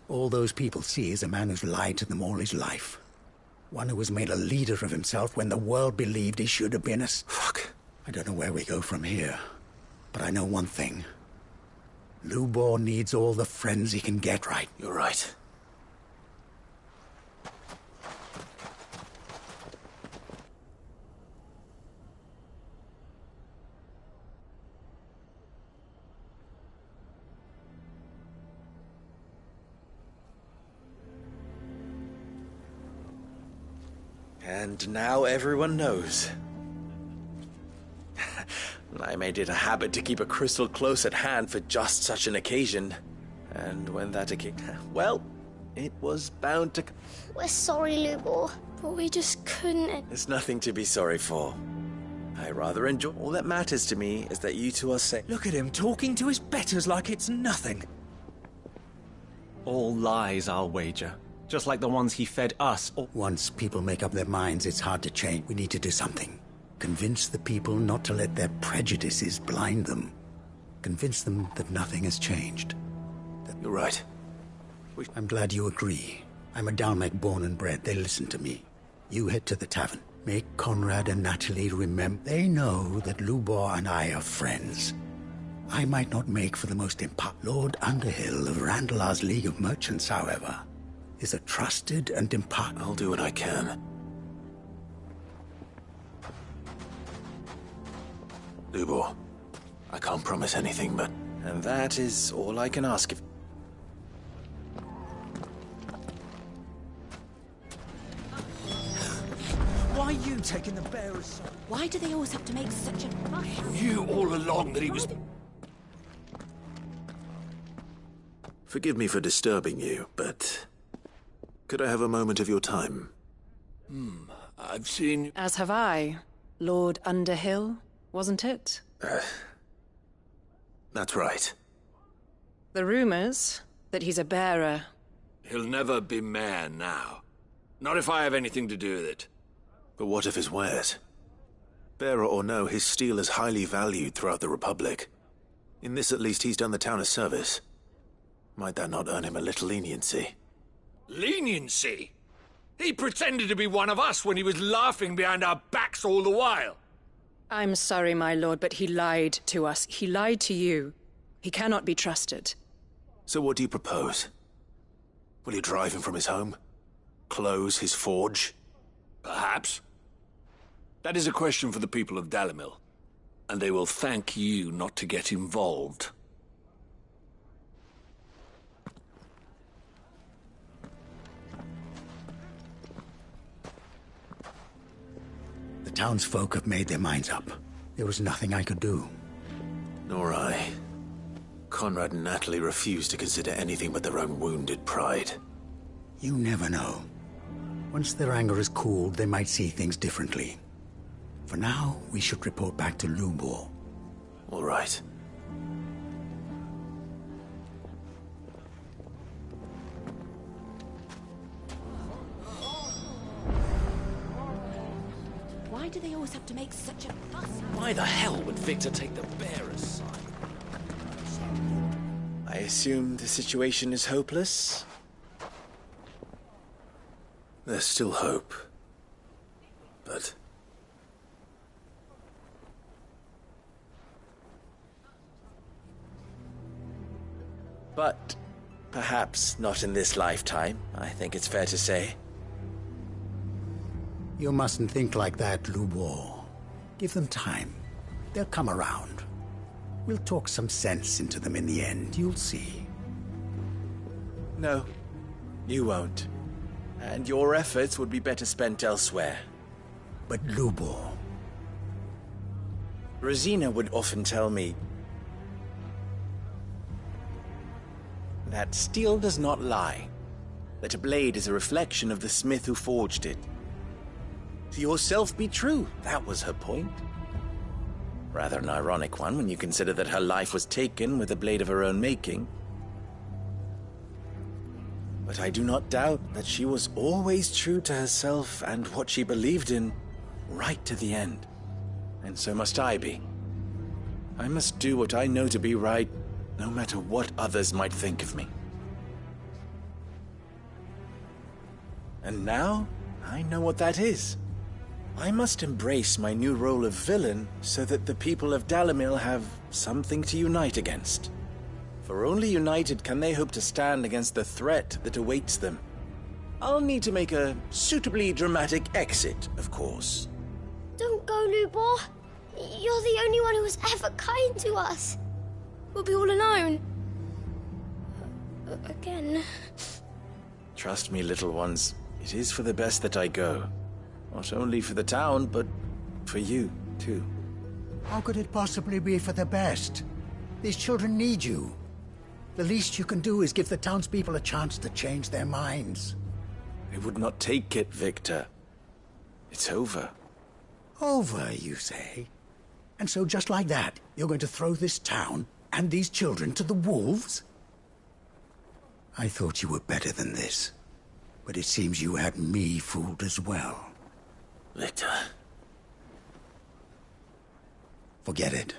all those people see is a man who's lied to them all his life. One who was made a leader of himself when the world believed he should have been a... Fuck. I don't know where we go from here, but I know one thing. Lubor needs all the friends he can get right. You're right. And now everyone knows. I made it a habit to keep a crystal close at hand for just such an occasion. And when that occasion... Well, it was bound to... We're sorry, Lubor. But we just couldn't... There's nothing to be sorry for. I rather enjoy... All that matters to me is that you two are safe. Look at him talking to his betters like it's nothing. All lies, I'll wager. Just like the ones he fed us. Once people make up their minds, it's hard to change. We need to do something. Convince the people not to let their prejudices blind them. Convince them that nothing has changed. You're right. I'm glad you agree. I'm a Dalmec born and bred. They listen to me. You head to the tavern. Make Conrad and Natalie remember. They know that Lubor and I are friends. I might not make for the most Lord Underhill of Randalar's League of Merchants, however, is a trusted and I'll do what I can. Lubor, I can't promise anything, but... And that is all I can ask of... Why are you taking the bearer's side? Why do they always have to make such a fuss? You all along that he was... Forgive me for disturbing you, but... Could I have a moment of your time? I've seen... As have I. Lord Underhill, wasn't it? That's right. The rumors that he's a bearer. He'll never be mayor now. Not if I have anything to do with it. But what of his wares? Bearer or no, his steel is highly valued throughout the Republic. In this at least he's done the town a service. Might that not earn him a little leniency? Leniency? He pretended to be one of us when he was laughing behind our backs all the while. I'm sorry, my lord, but he lied to us. He lied to you. He cannot be trusted. So what do you propose? Will you drive him from his home? Close his forge? Perhaps. That is a question for the people of Dalimil, and they will thank you not to get involved. The townsfolk have made their minds up. There was nothing I could do. Nor I. Conrad and Natalie refused to consider anything but their own wounded pride. You never know. Once their anger is cooled, they might see things differently. For now, we should report back to Lubor. All right. Why do they always have to make such a fuss? Why the hell would Victor take the bearer's side? assume the situation is hopeless? There's still hope. But... But perhaps not in this lifetime, I think it's fair to say. You mustn't think like that, Lubor. Give them time. They'll come around. We'll talk some sense into them in the end, you'll see. No, you won't. And your efforts would be better spent elsewhere. But Lubor... Rosina would often tell me that steel does not lie, that a blade is a reflection of the smith who forged it. To yourself be true, that was her point. Rather an ironic one when you consider that her life was taken with a blade of her own making. But I do not doubt that she was always true to herself and what she believed in, right to the end. And so must I be. I must do what I know to be right, no matter what others might think of me. And now, I know what that is. I must embrace my new role of villain so that the people of Dalimil have something to unite against. For only united can they hope to stand against the threat that awaits them. I'll need to make a suitably dramatic exit, of course. Don't go, Lubor. You're the only one who was ever kind to us. We'll be all alone. Again. Trust me, little ones. It is for the best that I go. Not only for the town, but for you, too. How could it possibly be for the best? These children need you. The least you can do is give the townspeople a chance to change their minds. I would not take it, Victor. It's over. Over, you say? And so just like that, you're going to throw this town and these children to the wolves? I thought you were better than this. But it seems you had me fooled as well. Victor. Forget it.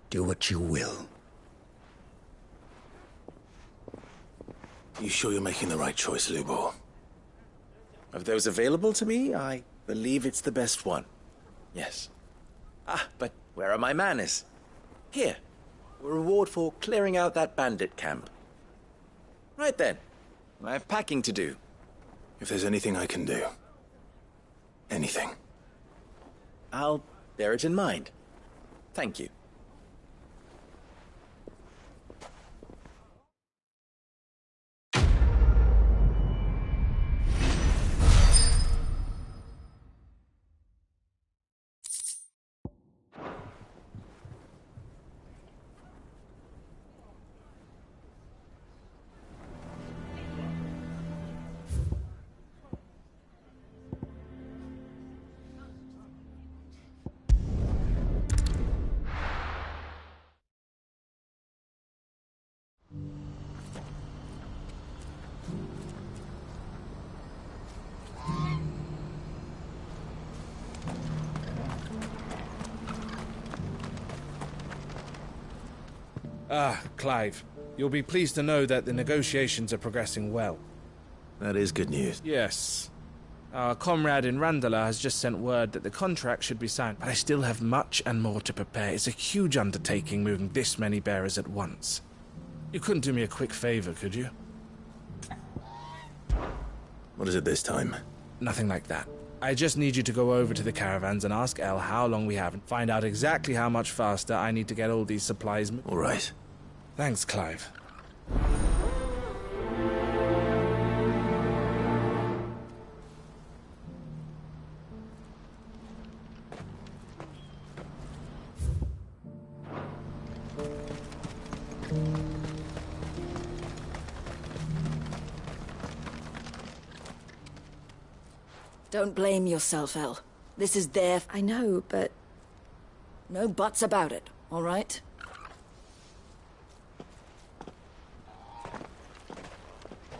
Do what you will. You sure you're making the right choice, Lubor? Of those available to me, I believe it's the best one. Yes. Ah, but where are my manners? Here. A reward for clearing out that bandit camp. Right then. I have packing to do. If there's anything I can do. Anything. I'll bear it in mind. Thank you. Ah, Clive. You'll be pleased to know that the negotiations are progressing well. That is good news. Yes. Our comrade in Randala has just sent word that the contract should be signed, but I still have much and more to prepare. It's a huge undertaking moving this many bearers at once. You couldn't do me a quick favor, could you? What is it this time? Nothing like that. I just need you to go over to the caravans and ask El how long we have and find out exactly how much faster I need to get all these supplies. All right. Thanks, Clive. Don't blame yourself, El. This is their... I know, but... No buts about it, all right?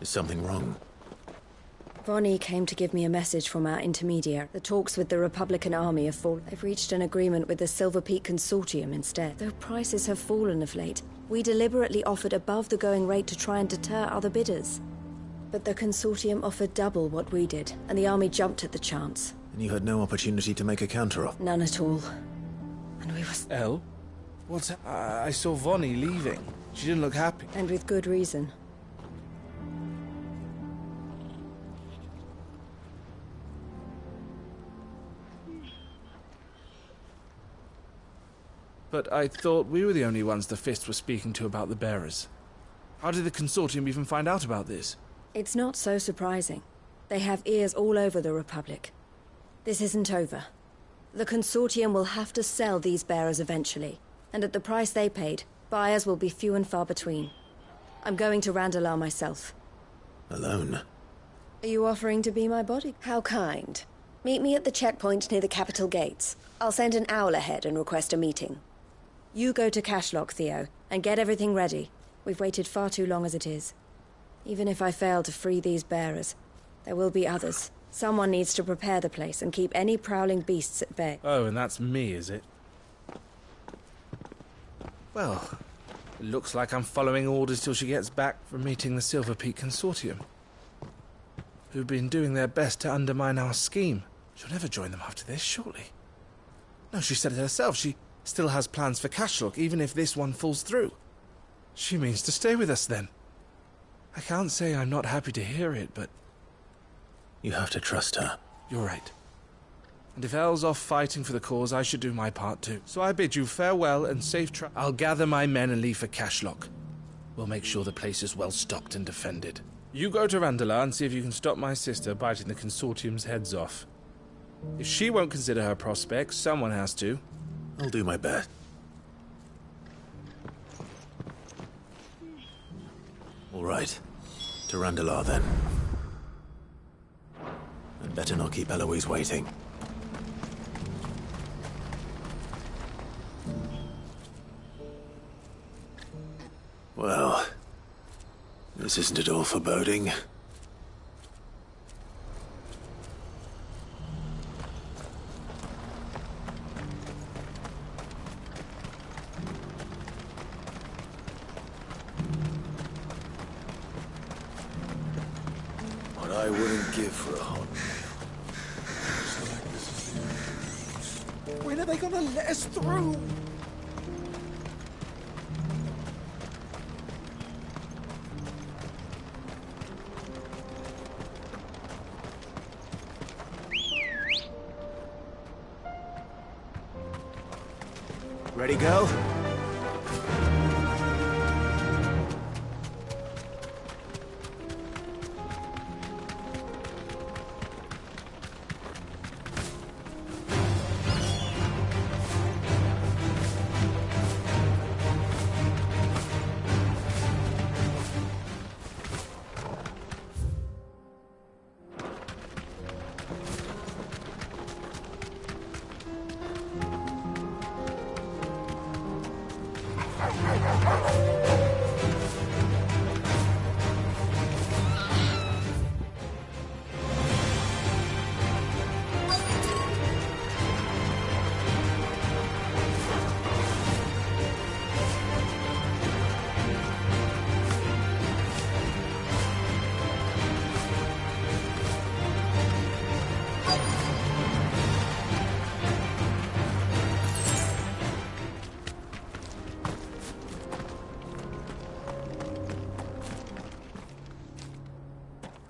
Is something wrong? Vonnie came to give me a message from our intermediary. The talks with the Republican Army have fallen. They've reached an agreement with the Silver Peak Consortium instead. Though prices have fallen of late, we deliberately offered above the going rate to try and deter other bidders. But the Consortium offered double what we did, and the Army jumped at the chance. And you had no opportunity to make a counter-offer? None at all. And we were... Elle? What's... I saw Vonnie leaving. She didn't look happy. And with good reason. But I thought we were the only ones the Fist were speaking to about the bearers. How did the Consortium even find out about this? It's not so surprising. They have ears all over the Republic. This isn't over. The Consortium will have to sell these bearers eventually, and at the price they paid, buyers will be few and far between. I'm going to Randalar myself. Alone? Are you offering to be my body? How kind. Meet me at the checkpoint near the capital gates. I'll send an owl ahead and request a meeting. You go to Cashlock, Theo, and get everything ready. We've waited far too long as it is. Even if I fail to free these bearers, there will be others. Someone needs to prepare the place and keep any prowling beasts at bay. Oh, and that's me, is it? Well, it looks like I'm following orders till she gets back from meeting the Silver Peak Consortium, who've been doing their best to undermine our scheme. She'll never join them after this, surely. No, she said it herself. She still has plans for Cashlock, even if this one falls through. She means to stay with us, then. I can't say I'm not happy to hear it, but... You have to trust her. You're right. And if Elle's off fighting for the cause, I should do my part too. So I bid you farewell and safe I'll gather my men and leave for Cashlock. We'll make sure the place is well stocked and defended. You go to Randalar and see if you can stop my sister biting the Consortium's heads off. If she won't consider her prospects, someone has to. I'll do my best. All right. To Randalar, then. I'd better not keep Eloise waiting. Well, this isn't at all foreboding. I wouldn't give for a hot meal. When are they gonna let us through? Ready, go?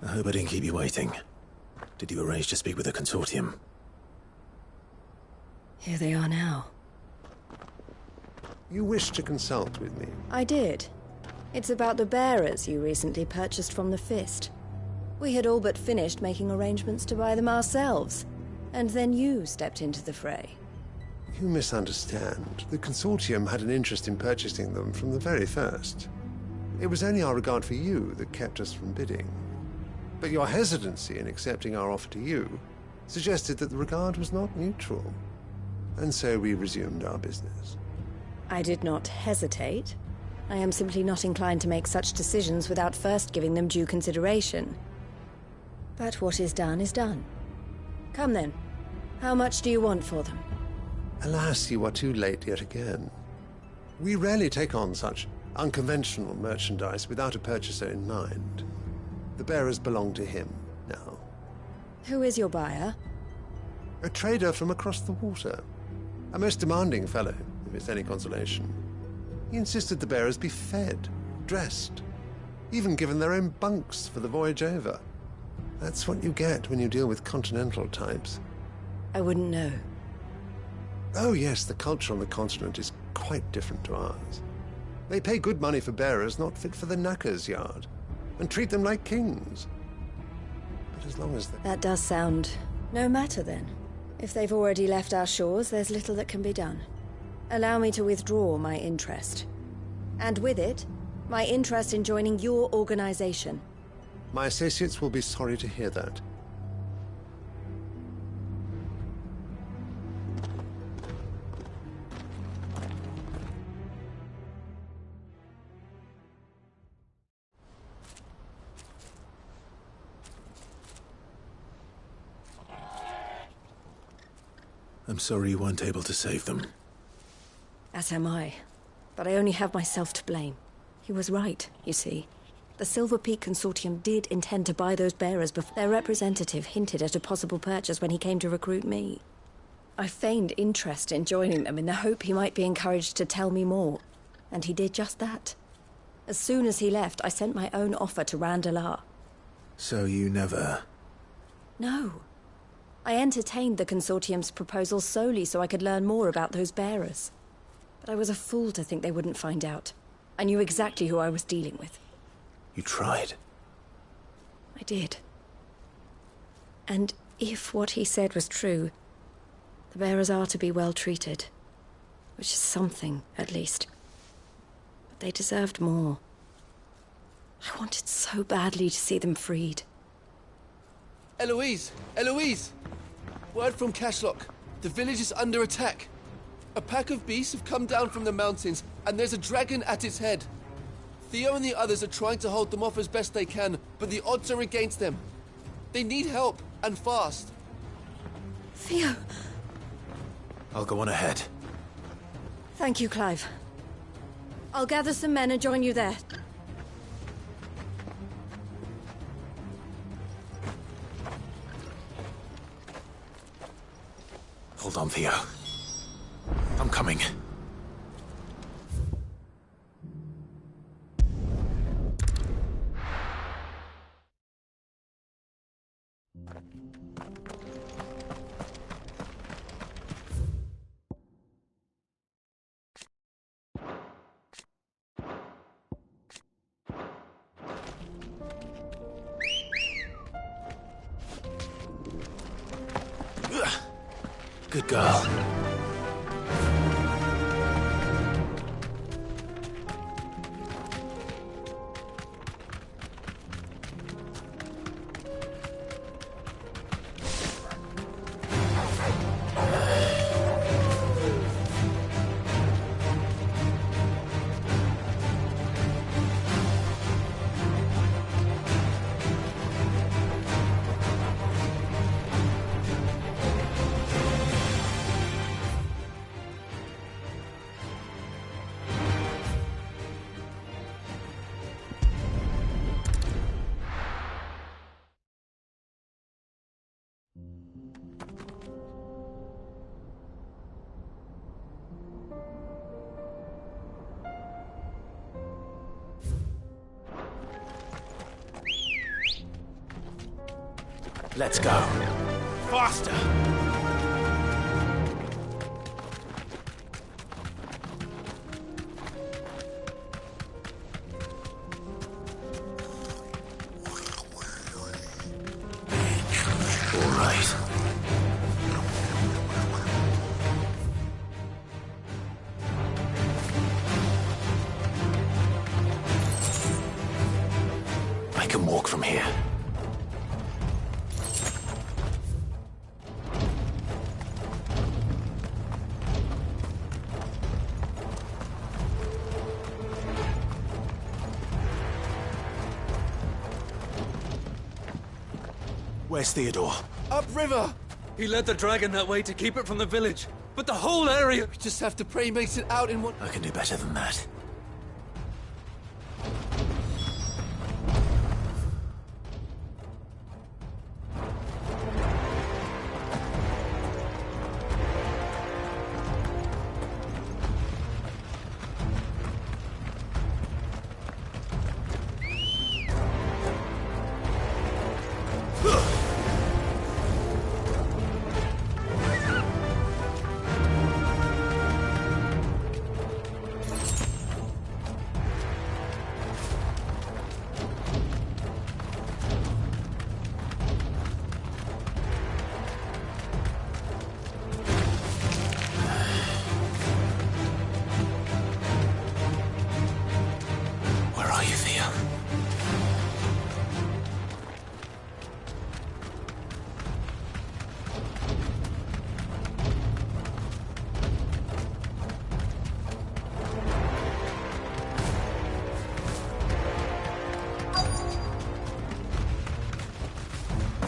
I hope I didn't keep you waiting. Did you arrange to speak with the Consortium? Here they are now. You wish to consult with me? I did. It's about the bearers you recently purchased from the Fist. We had all but finished making arrangements to buy them ourselves, and then you stepped into the fray. You misunderstand. The Consortium had an interest in purchasing them from the very first. It was only our regard for you that kept us from bidding. But your hesitancy in accepting our offer to you suggested that the regard was not mutual. And so we resumed our business. I did not hesitate. I am simply not inclined to make such decisions without first giving them due consideration. But what is done is done. Come then. How much do you want for them? Alas, you are too late yet again. We rarely take on such unconventional merchandise without a purchaser in mind. The bearers belong to him now. Who is your buyer? A trader from across the water. A most demanding fellow, if it's any consolation. He insisted the bearers be fed, dressed, even given their own bunks for the voyage over. That's what you get when you deal with continental types. I wouldn't know. Oh yes, the culture on the continent is quite different to ours. They pay good money for bearers not fit for the knacker's yard, and treat them like kings. But as long as they... That does sound no matter then. If they've already left our shores, there's little that can be done. Allow me to withdraw my interest. And with it, my interest in joining your organization. My associates will be sorry to hear that. I'm sorry you weren't able to save them. As am I. But I only have myself to blame. He was right, you see. The Silver Peak Consortium did intend to buy those bearers before their representative hinted at a possible purchase when he came to recruit me. I feigned interest in joining them in the hope he might be encouraged to tell me more. And he did just that. As soon as he left, I sent my own offer to Randalar. So you never... No. I entertained the Consortium's proposal solely so I could learn more about those bearers. But I was a fool to think they wouldn't find out. I knew exactly who I was dealing with. You tried. I did. And if what he said was true, the bearers are to be well treated. Which is something, at least. But they deserved more. I wanted so badly to see them freed. Eloise! Eloise! Word from Cashlock. The village is under attack. A pack of beasts have come down from the mountains, and there's a dragon at its head. Theo and the others are trying to hold them off as best they can, but the odds are against them. They need help, and fast. Theo! I'll go on ahead. Thank you, Clive. I'll gather some men and join you there. Hold on, Theo. I'm coming. Good girl. Let's go. Faster! All right. I can walk from here. Where's Theodore? Upriver! He led the dragon that way to keep it from the village. But the whole area... We just have to pray he makes it out in one... I can do better than that.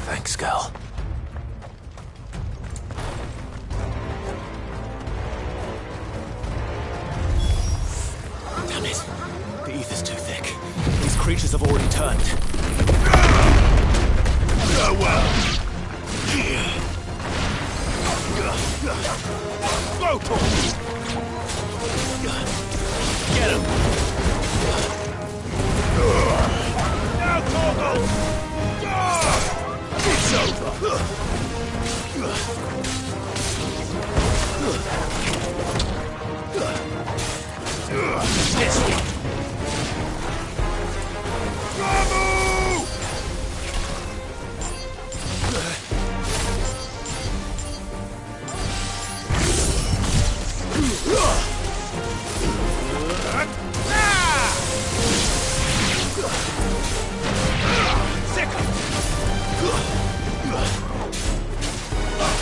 Thanks, girl. Damn it. The ether's too thick. These creatures have already turned. Farewell! Go, get him! Now, Torgal! It's over! This one!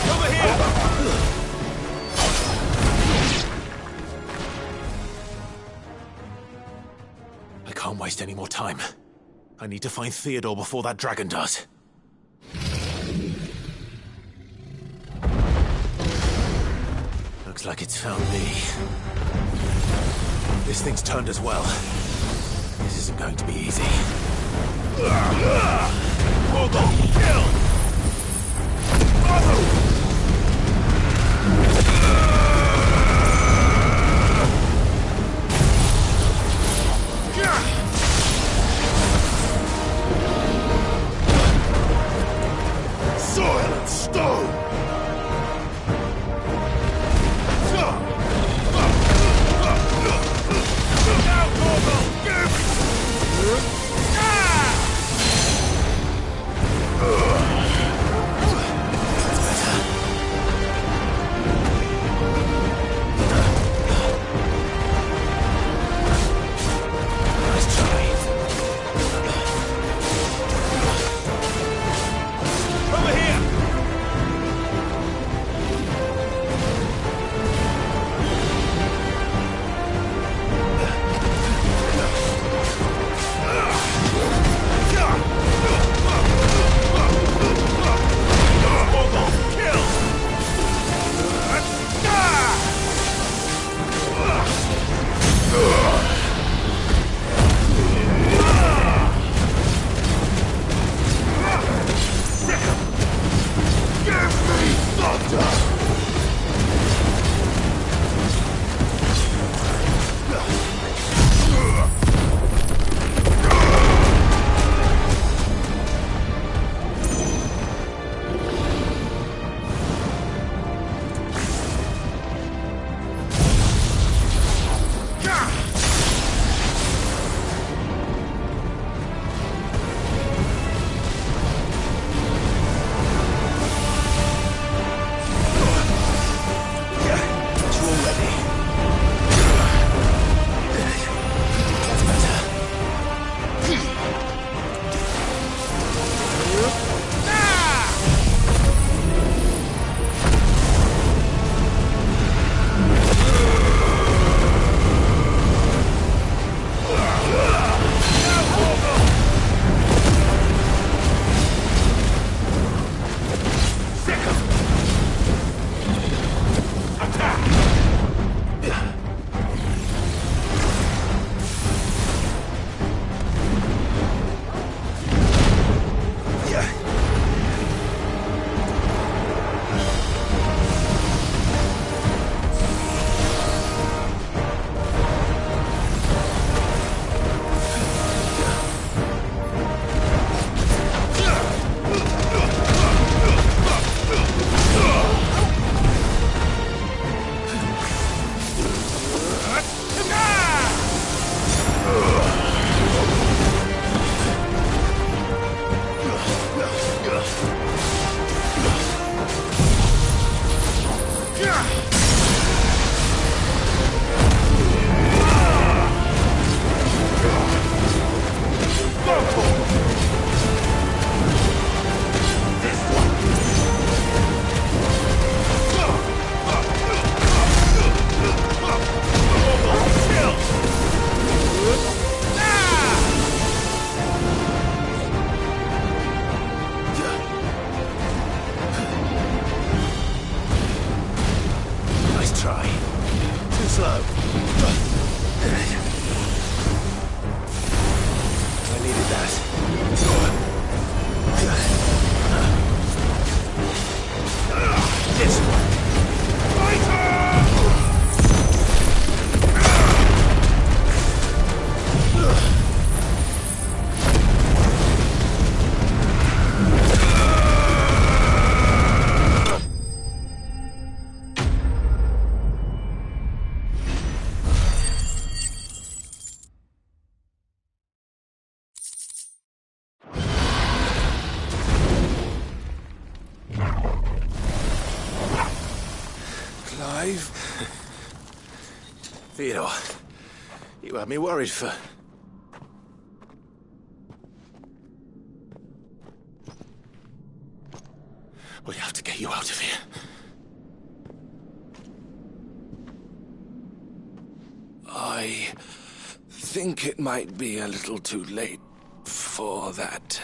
Over here! I can't waste any more time. I need to find Theodore before that dragon does. Looks like it's found me. This thing's turned as well. This isn't going to be easy. Torgal, kill! Soil and stone! Now, Torgal! That's better. Clive? Theodore, you had me worried for... We'll have to get you out of here. I think it might be a little too late for that.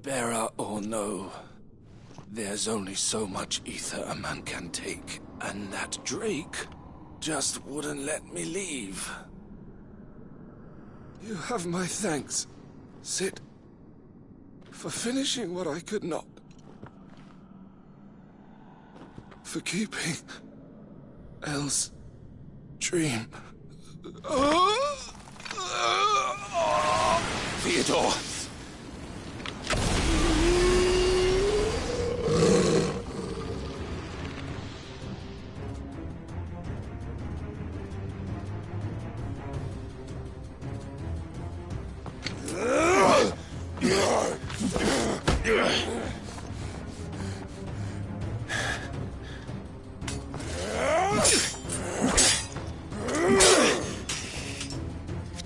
Bearer or no, there's only so much ether a man can take, and that Drake just wouldn't let me leave. You have my thanks, Sid, for finishing what I could not. For keeping Elle's dream. Theodore!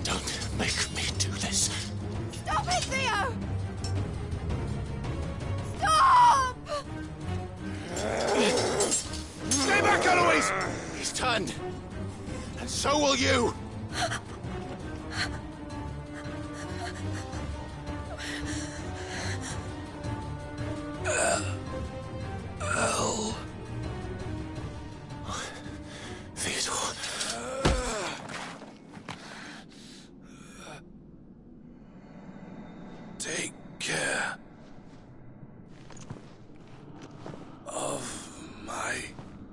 Don't make me do this. Stop it, Theo! Stop! Stay back, Eloise! He's turned. And so will you! Elle. Theodore. Take care of my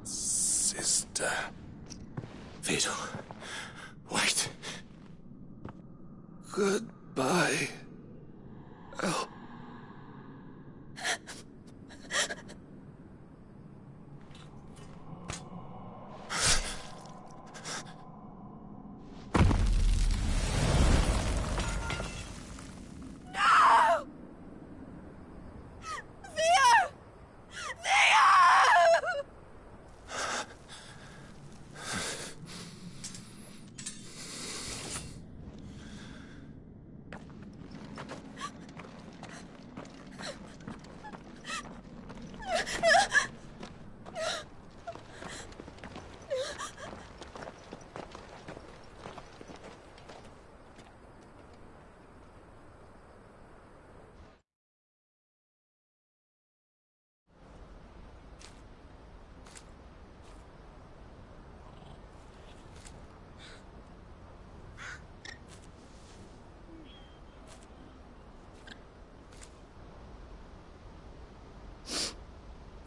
sister. Theodore, wait. Goodbye, Elle.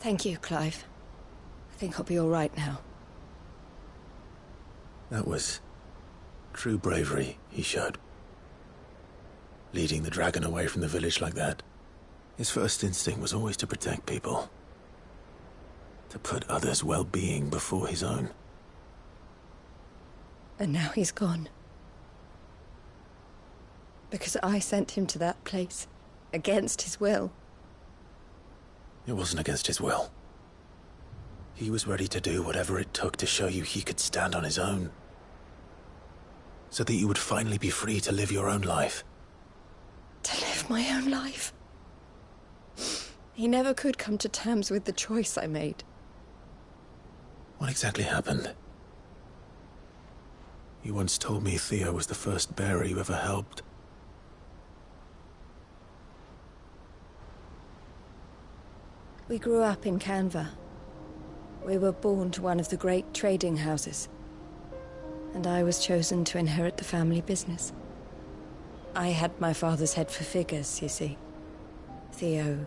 Thank you, Clive. I think I'll be all right now. That was true bravery he showed. Leading the dragon away from the village like that. His first instinct was always to protect people. To put others' well-being before his own. And now he's gone. Because I sent him to that place, against his will. It wasn't against his will. He was ready to do whatever it took to show you he could stand on his own. So that you would finally be free to live your own life. To live my own life? He never could come to terms with the choice I made. What exactly happened? You once told me Theo was the first bearer you ever helped. We grew up in Canva. We were born to one of the great trading houses. And I was chosen to inherit the family business. I had my father's head for figures, you see. Theo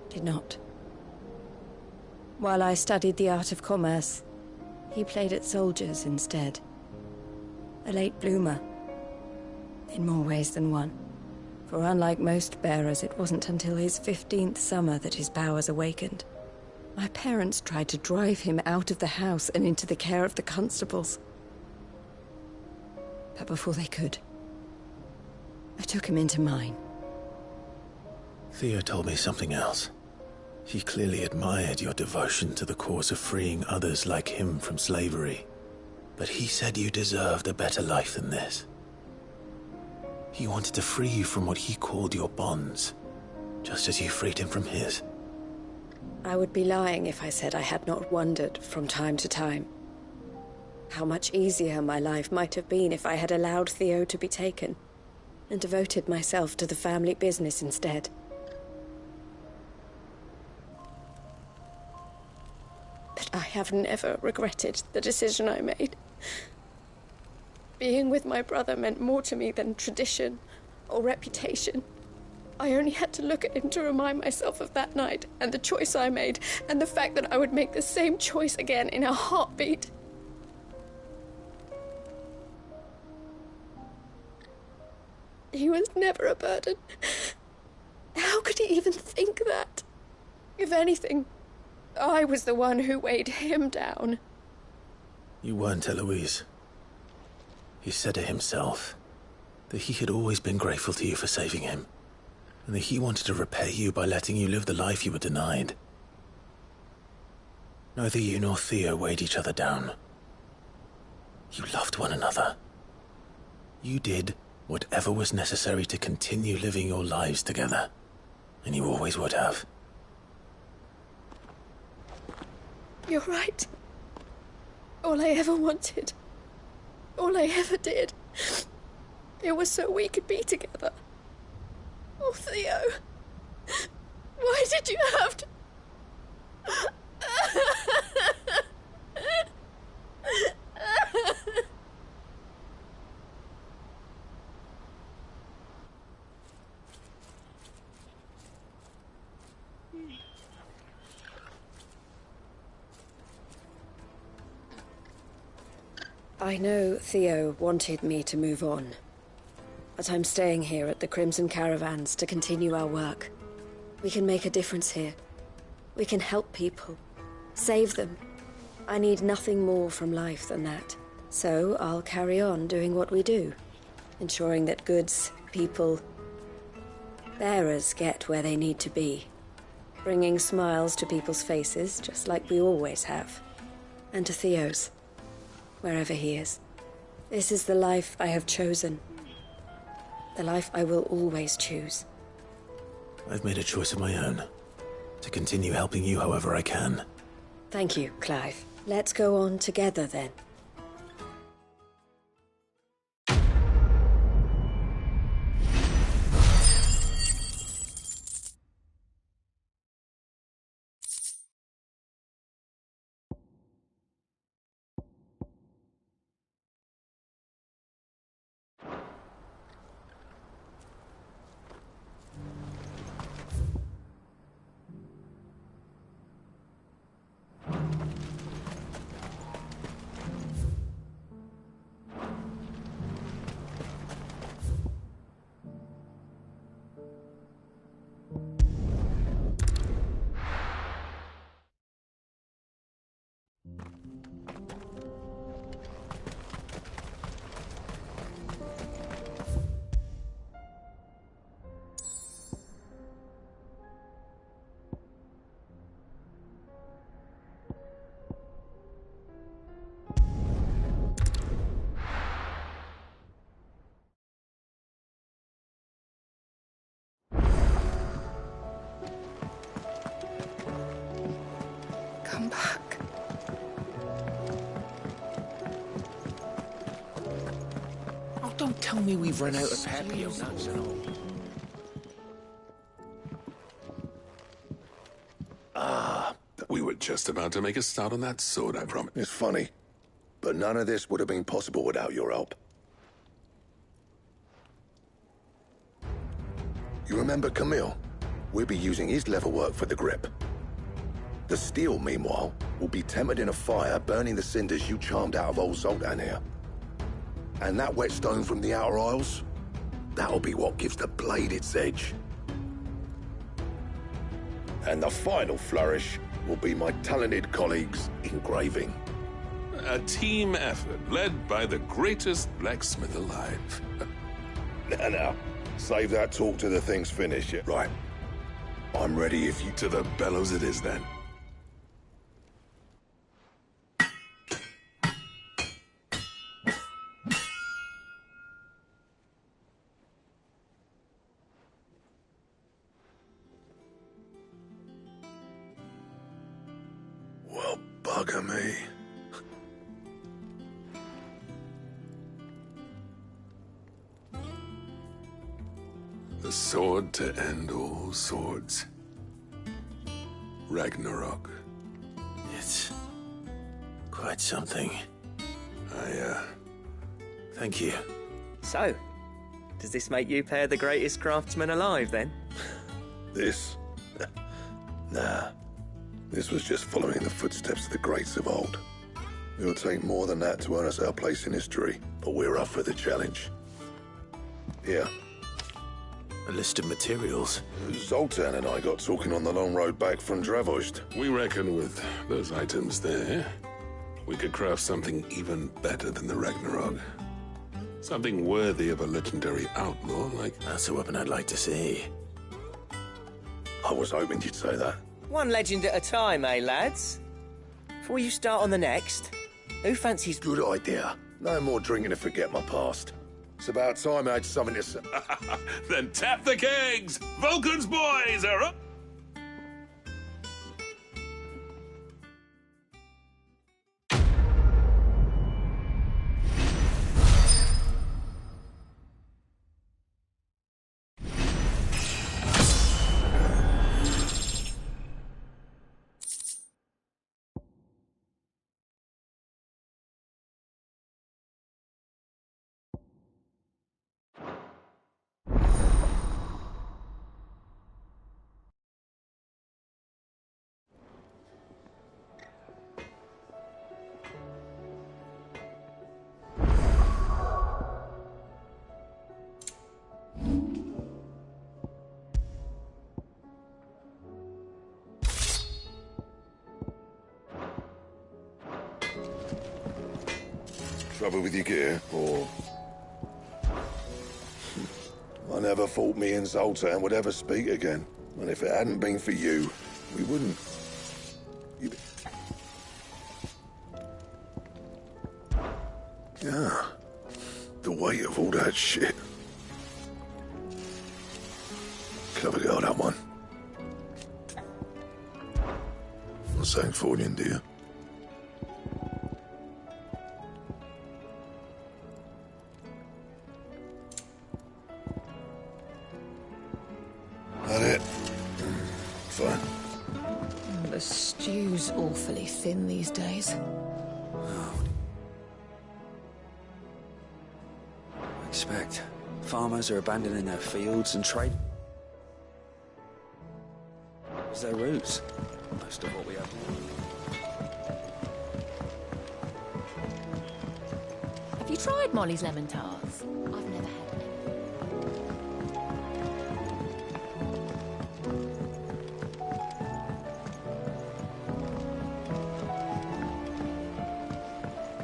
did not. While I studied the art of commerce, he played at soldiers instead. A late bloomer, in more ways than one. For unlike most bearers, it wasn't until his 15th summer that his powers awakened. My parents tried to drive him out of the house and into the care of the constables. But before they could, I took him into mine. Theo told me something else. He clearly admired your devotion to the cause of freeing others like him from slavery. But he said you deserved a better life than this. He wanted to free you from what he called your bonds, just as you freed him from his. I would be lying if I said I had not wondered from time to time how much easier my life might have been if I had allowed Theo to be taken and devoted myself to the family business instead. But I have never regretted the decision I made. Being with my brother meant more to me than tradition or reputation. I only had to look at him to remind myself of that night and the choice I made and the fact that I would make the same choice again in a heartbeat. He was never a burden. How could he even think that? If anything, I was the one who weighed him down. You weren't, Eloise. He said it himself, that he had always been grateful to you for saving him, and that he wanted to repay you by letting you live the life you were denied. Neither you nor Theo weighed each other down. You loved one another. You did whatever was necessary to continue living your lives together, and you always would have. You're right. All I ever wanted, all I ever did, it was so we could be together. Oh, Theo, why did you have to... I know Theo wanted me to move on, but I'm staying here at the Crimson Caravans to continue our work. We can make a difference here. We can help people, save them. I need nothing more from life than that. So I'll carry on doing what we do, ensuring that goods, people, bearers get where they need to be, bringing smiles to people's faces just like we always have, and to Theo's, wherever he is. This is the life I have chosen. The life I will always choose. I've made a choice of my own, to continue helping you however I can. Thank you, Clive. Let's go on together then. Come back. Oh, don't tell me we've run out of Papio nuts and all. We were just about to make a start on that sword, I promise. It's funny, but none of this would have been possible without your help. You remember Camille? We'll be using his leather work for the grip. The steel, meanwhile, will be tempered in a fire, burning the cinders you charmed out of old Zoltan here. And that whetstone from the Outer Isles, that'll be what gives the blade its edge. And the final flourish will be my talented colleagues' engraving. A team effort led by the greatest blacksmith alive. Now, save that talk till the thing's finished. Right. I'm ready if you... To the bellows it is, then. Well, bugger me. The sword to end all swords. Ragnarok. It's quite something. Thank you. So, does this make you pair the greatest craftsman alive, then? This? Nah. This was just following the footsteps of the greats of old. It'll take more than that to earn us our place in history, but we're up for the challenge. Here. A list of materials. Zoltan and I got talking on the long road back from Dravost. We reckon with those items there, we could craft something even better than the Ragnarok. Something worthy of a legendary outlaw like... That's a weapon I'd like to see. I was hoping you'd say that. One legend at a time, eh, lads? Before you start on the next, who fancies... Good idea. No more drinking to forget my past. It's about time I had something to say. Then tap the kegs! Vulcan's boys are up! Trouble with your gear, or... I never thought me and Zoltan would ever speak again. And if it hadn't been for you, we wouldn't. Yeah. The weight of all that shit. Clever girl, that one. Not saying for you, dear. That it? Fine. The stew's awfully thin these days. I expect farmers are abandoning their fields and trade. It's their roots. Most of what we have. Have you tried Molly's lemon tarts? I've never had any.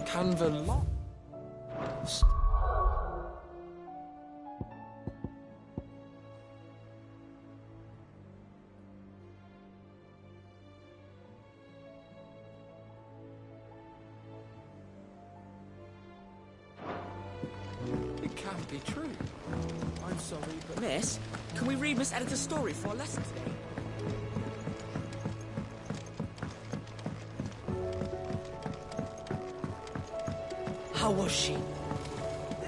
Canva lot. It can't be true. I'm sorry, but... Miss, can we read Miss Editor's story for our lesson today? How was she?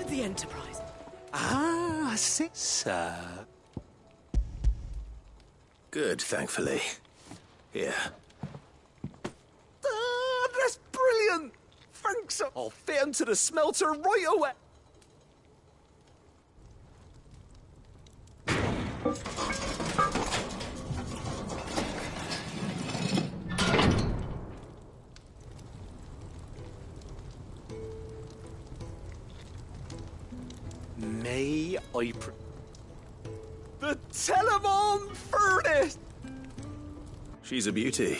The Enterprise. Ah, sir. Good, thankfully. Here. Ah, that's brilliant! Thanks. I'll fit into the smelter right away. May I the Telemon furnace! She's a beauty.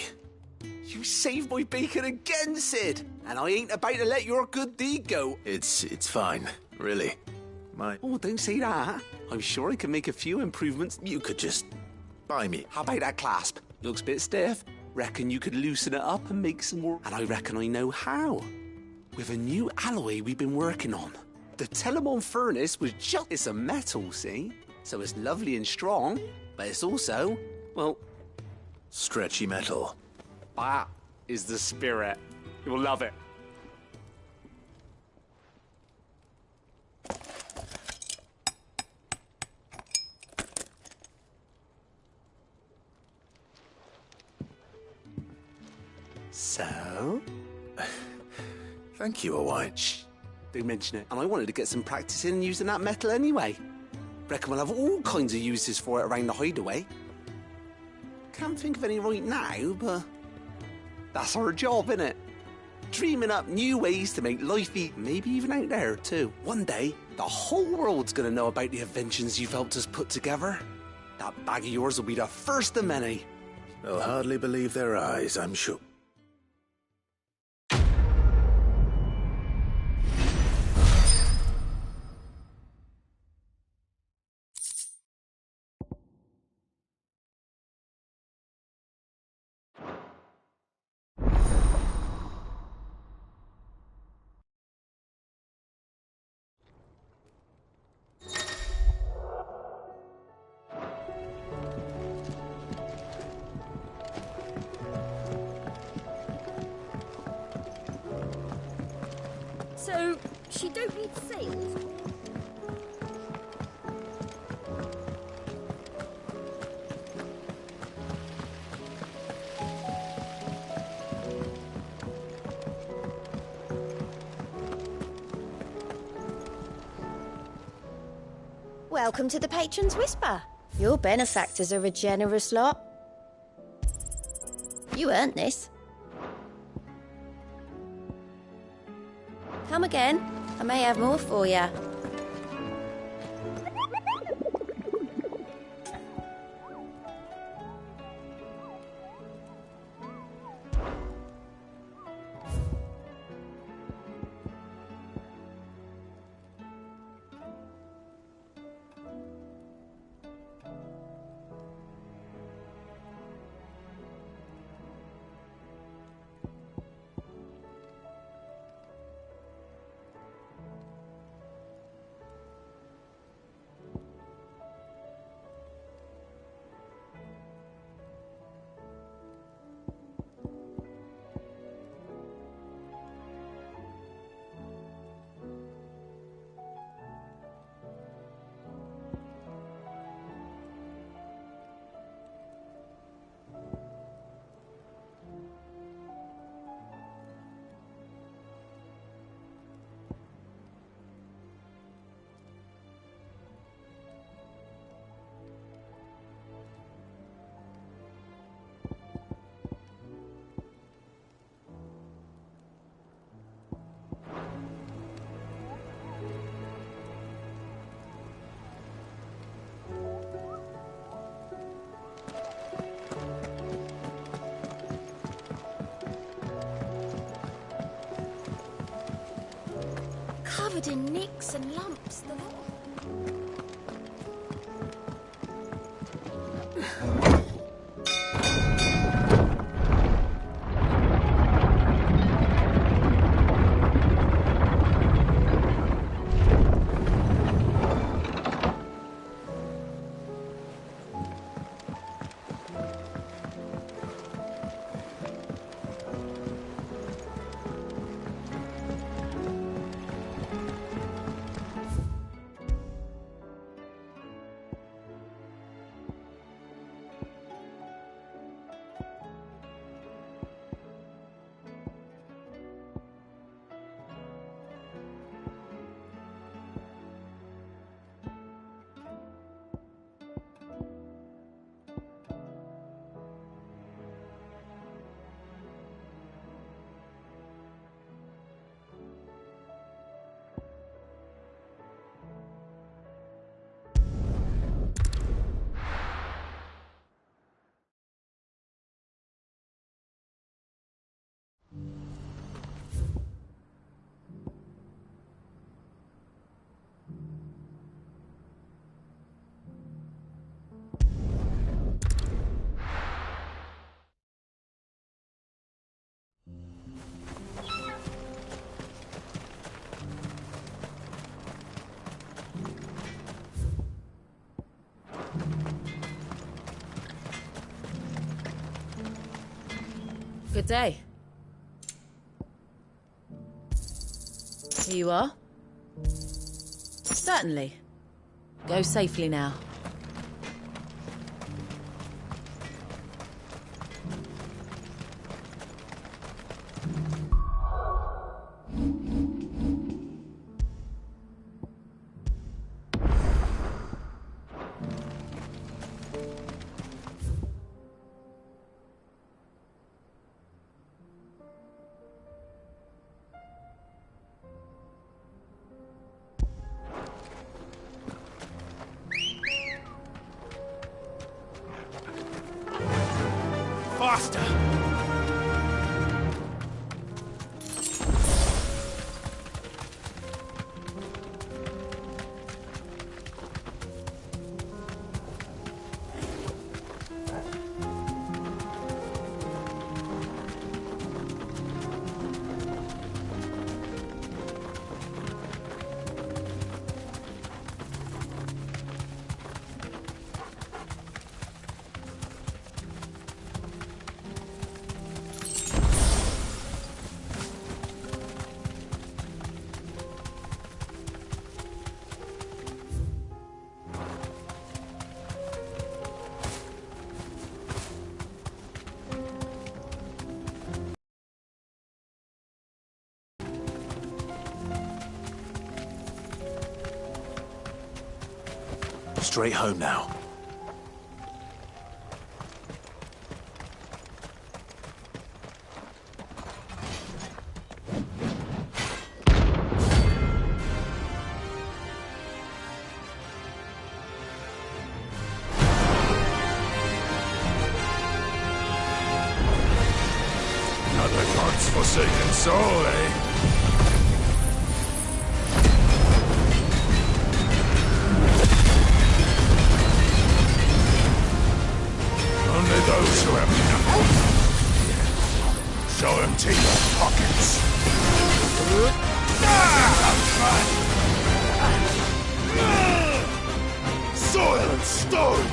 You saved my bacon again, Sid! And I ain't about to let your good deed go. It's fine, really. Oh, don't say that. I'm sure I can make a few improvements. You could just Buy me. How about that clasp? Looks a bit stiff. Reckon you could loosen it up and make some more... And I reckon I know how. With a new alloy we've been working on. The Telemon furnace was just... It's a metal, see? So it's lovely and strong, but it's also, well... Stretchy metal. That is the spirit. You'll love it. So? Thank you, Owain. Shh, don't mention it. And I wanted to get some practice in using that metal anyway. Reckon we'll have all kinds of uses for it around the hideaway. Can't think of any right now, but that's our job, innit? Dreaming up new ways to make life eat, maybe even out there, too. One day, the whole world's gonna know about the inventions you've helped us put together. That bag of yours will be the first of many. They'll hardly believe their eyes, I'm sure. So, she don't need sails? Welcome to the Patron's Whisper. Your benefactors are a generous lot. You earned this. Come again. I may have more for you. Covered in nicks and lumps, the lot. Good day. Here you are. Certainly. Go safely now. Faster! Straight home now. Another God's forsaken soul, eh? Only those who have enough. So empty your pockets. Soil and stone!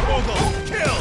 Torgal, kill!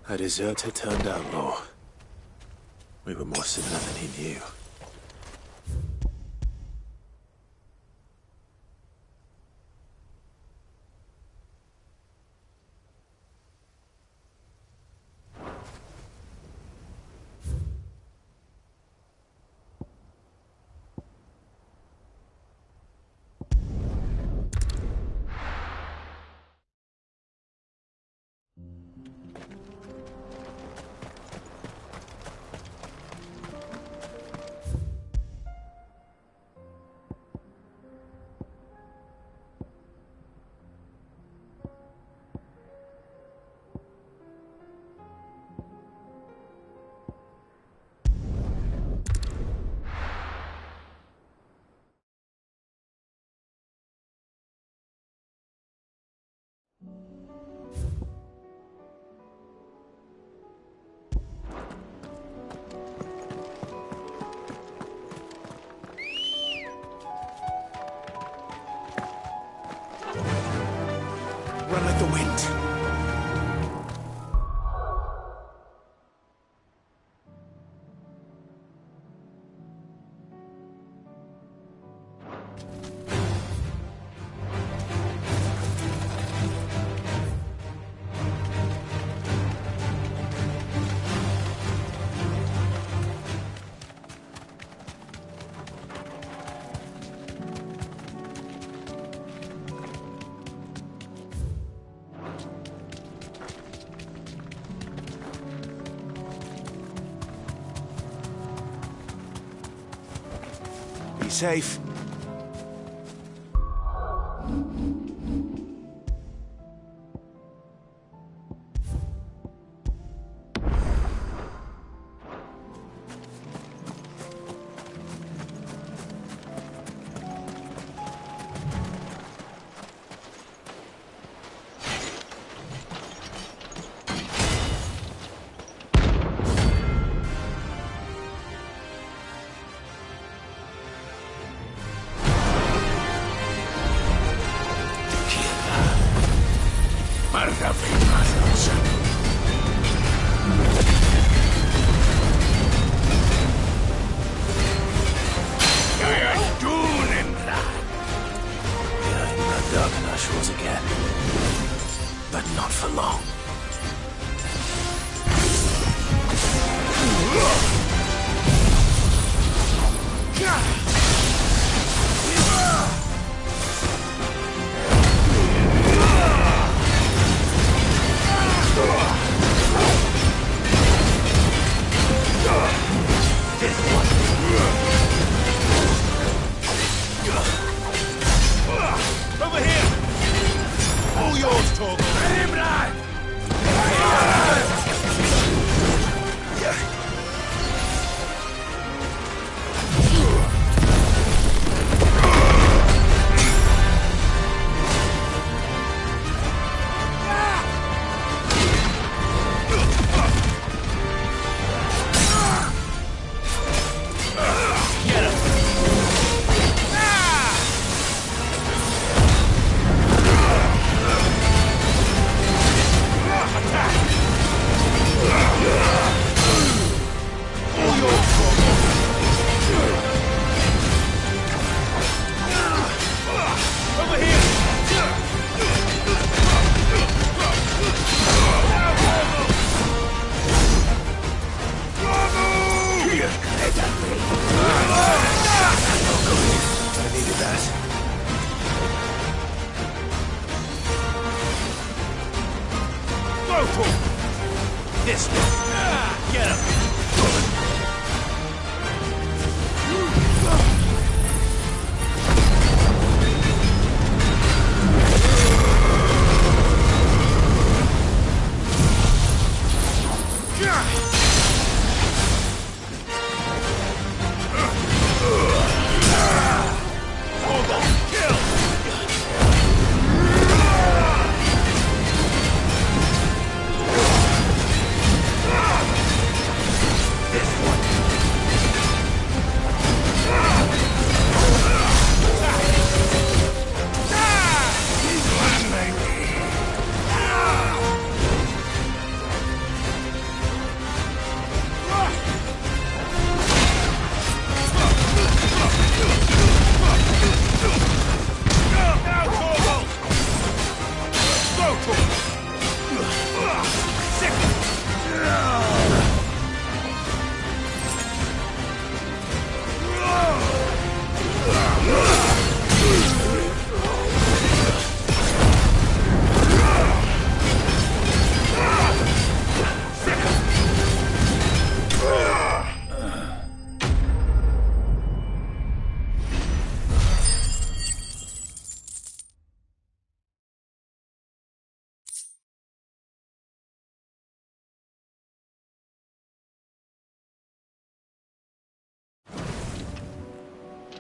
A deserter turned outlaw. We were more similar than he knew. Run like the wind. Be safe. Over here! All yours, Torgal! Let him ride!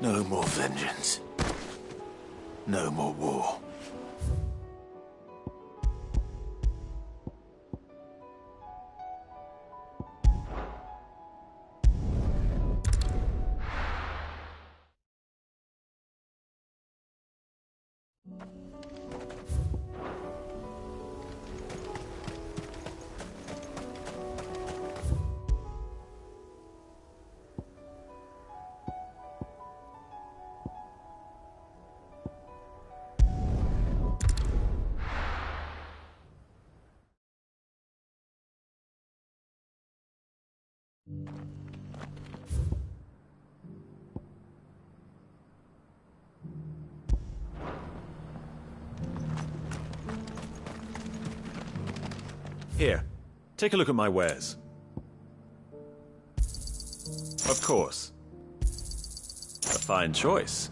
No more vengeance. No more war. Here, take a look at my wares. Of course. A fine choice.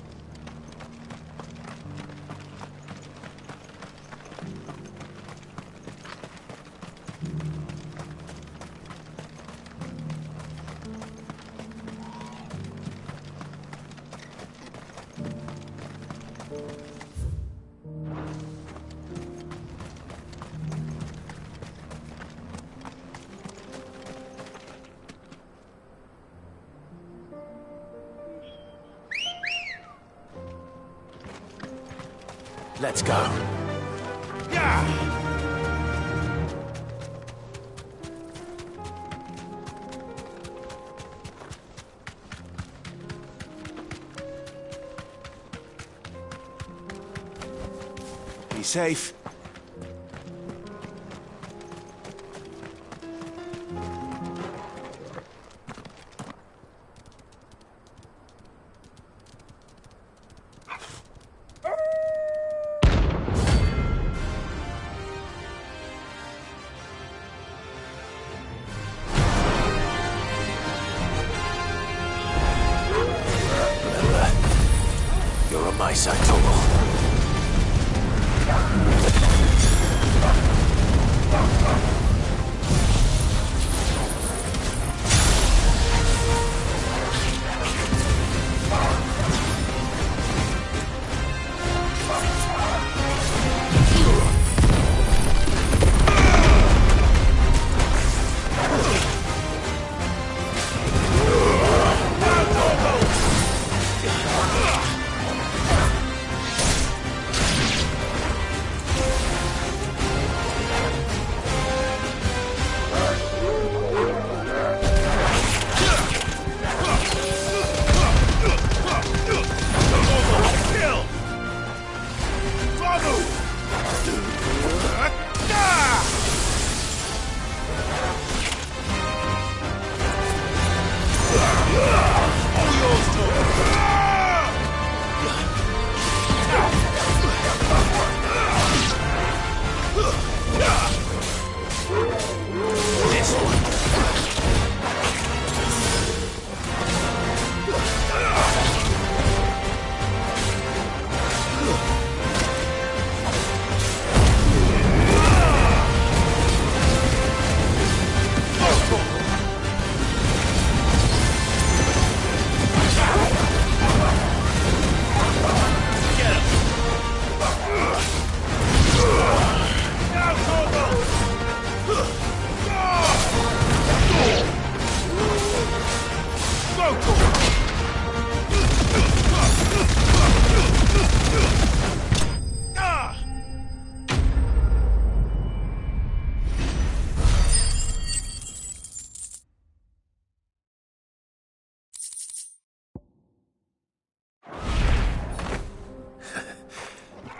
Let's go. Be safe. You're on my side, Torgal.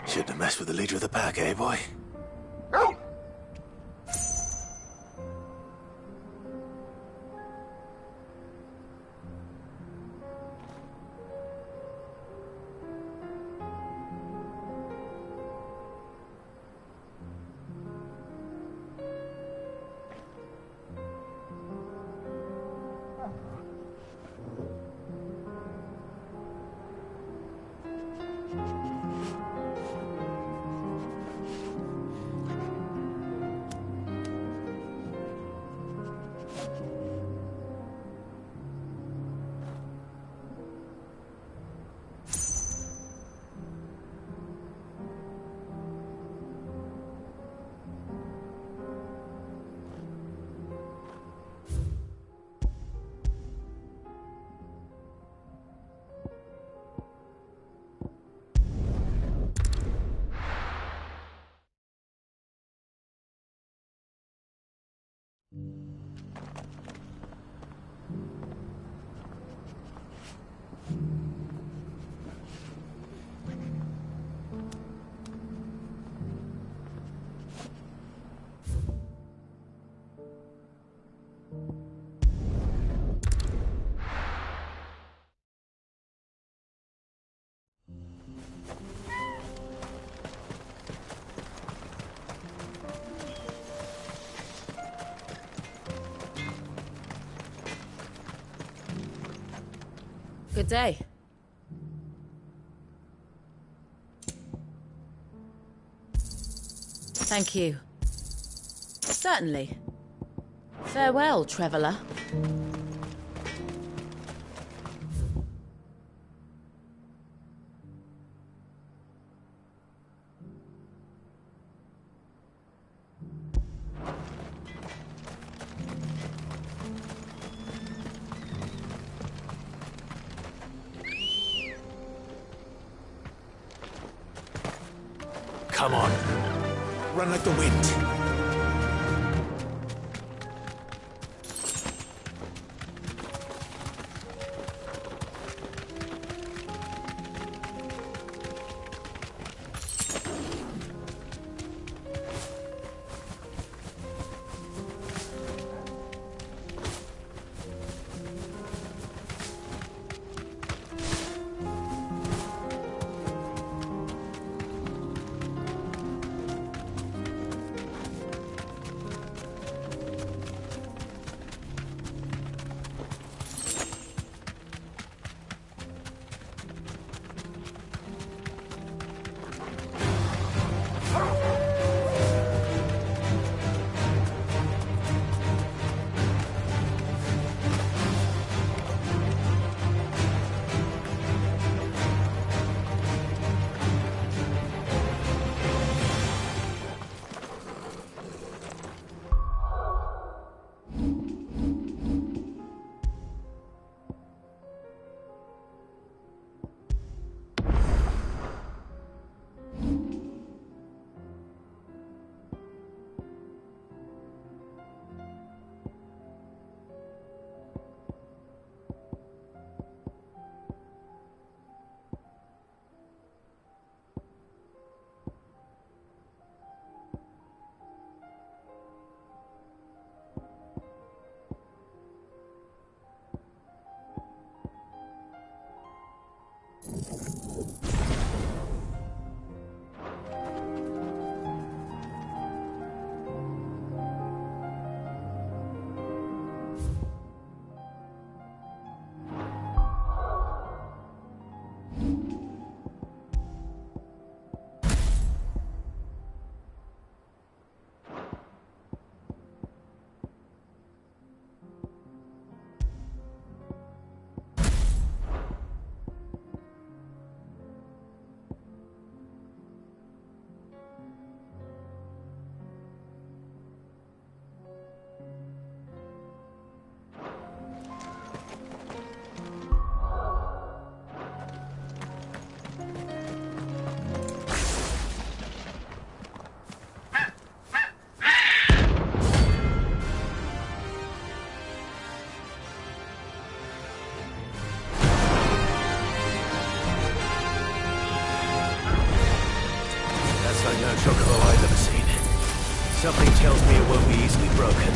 Shouldn't have messed with the leader of the pack, eh, boy? Good day. Thank you. Certainly. Farewell, traveller. Come on. Run like the wind. Chocobo I've ever seen. Something tells me it won't be easily broken.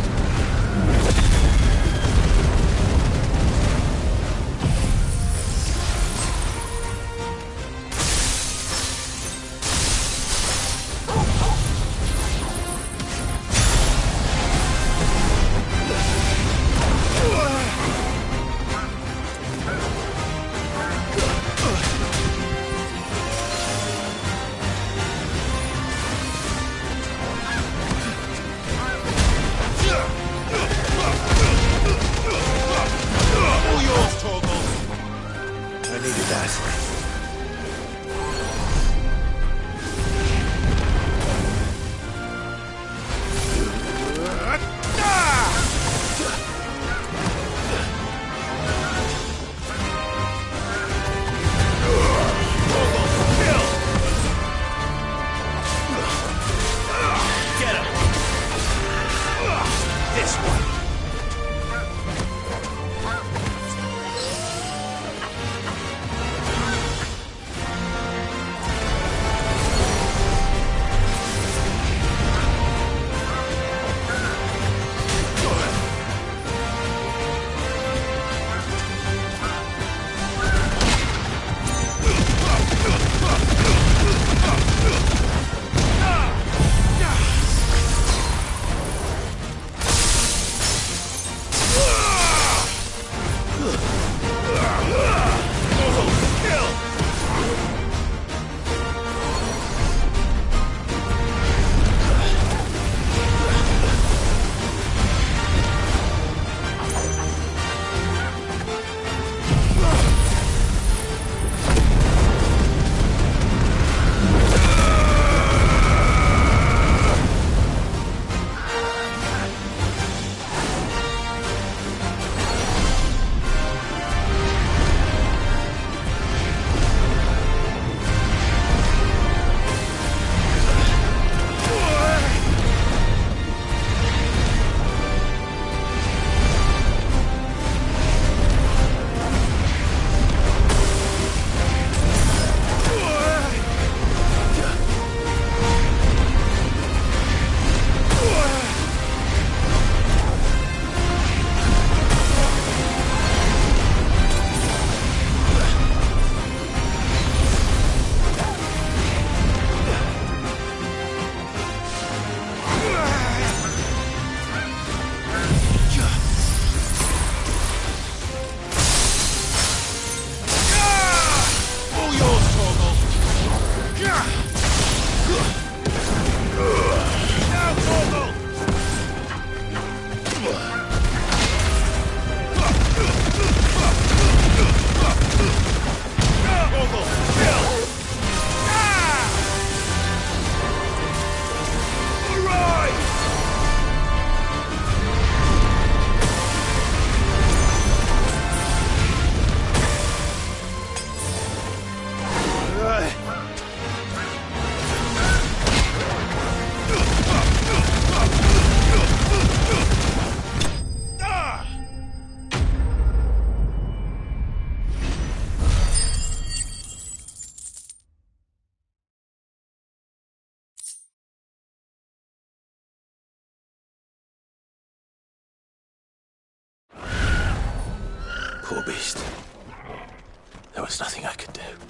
was nothing I could do.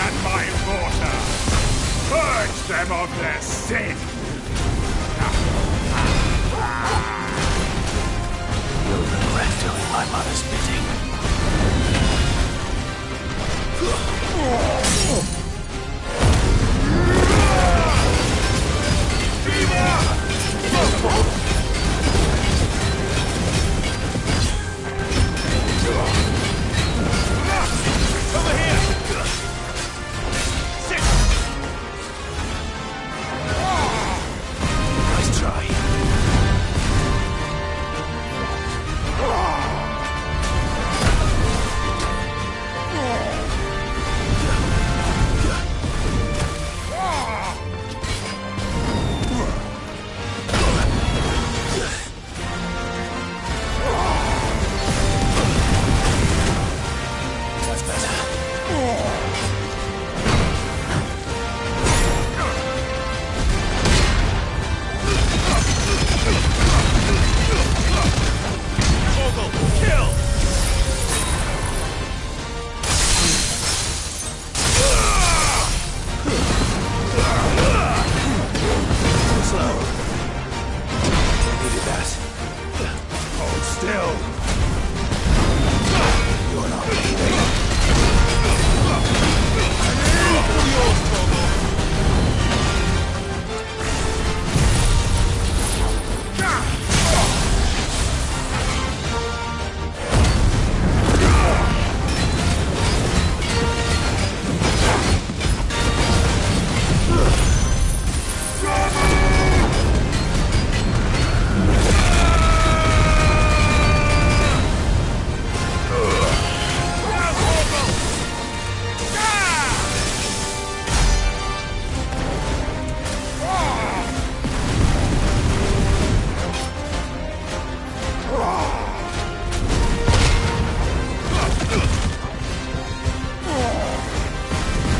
and my mortar. Purge them of their sin. You'll regret doing my mother's bidding. Over here! Nice try. That's better. Kill! Slow. Needed that. Hold still. You're not leaving.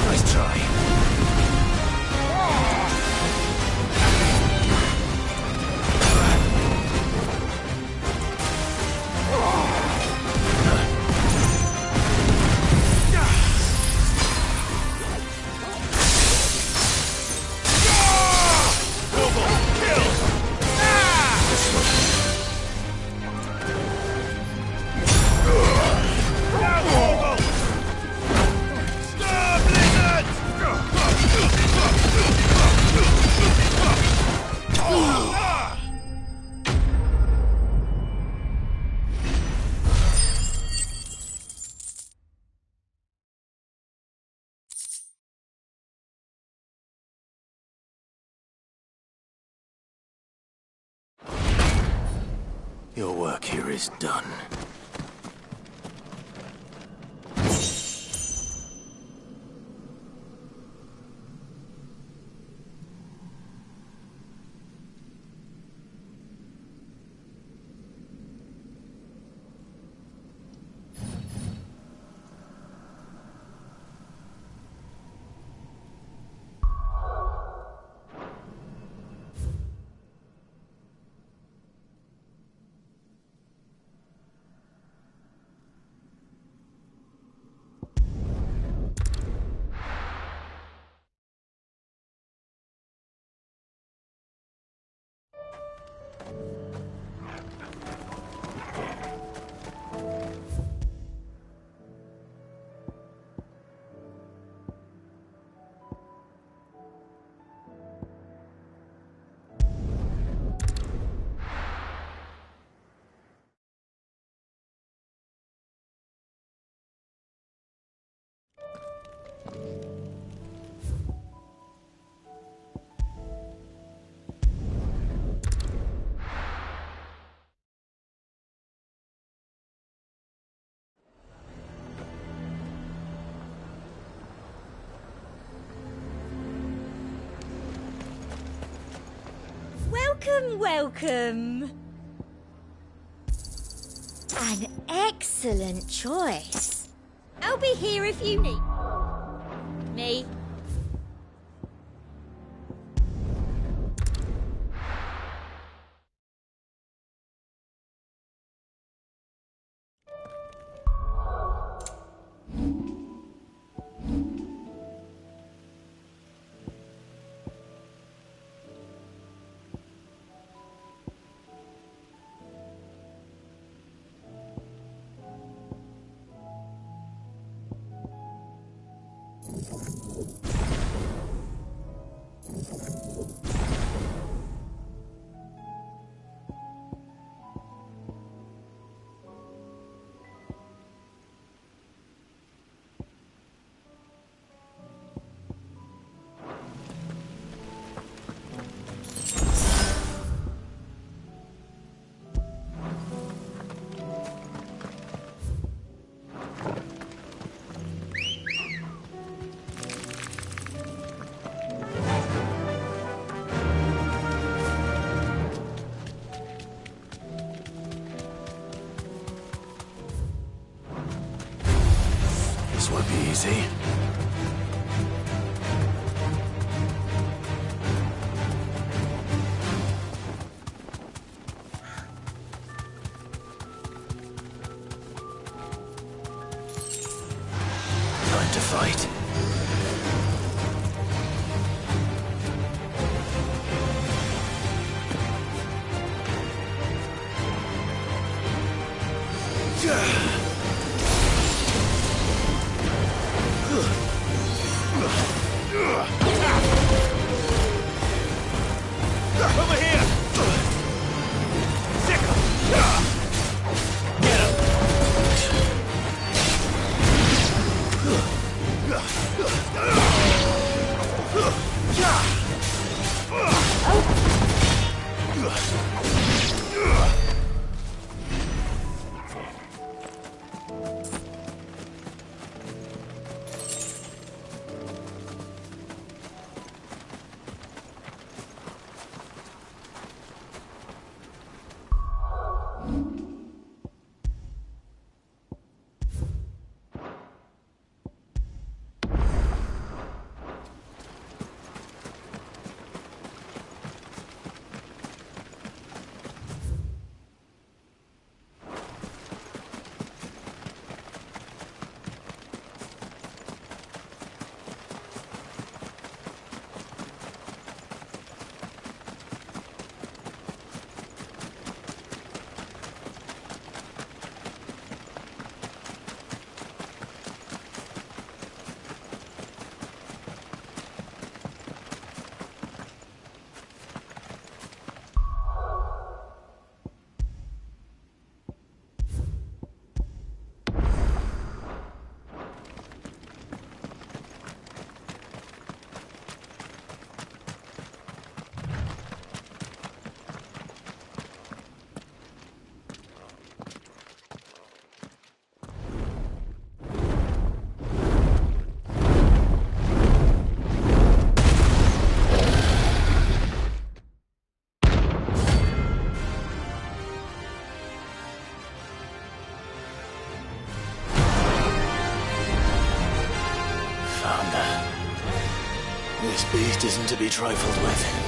Nice try. Your work here is done. Welcome, welcome. An excellent choice. I'll be here if you need me. won't be easy. Time to fight. Over here! Sickle! Get him! This beast isn't to be trifled with.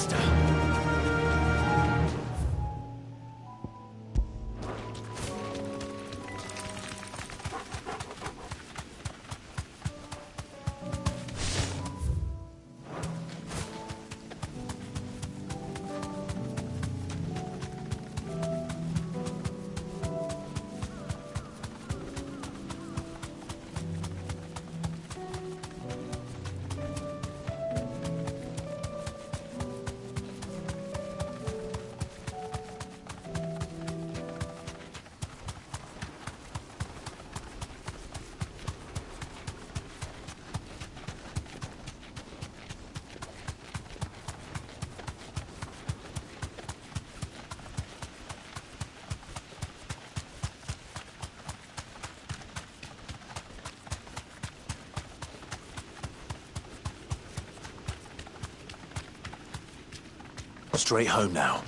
master. Straight home now.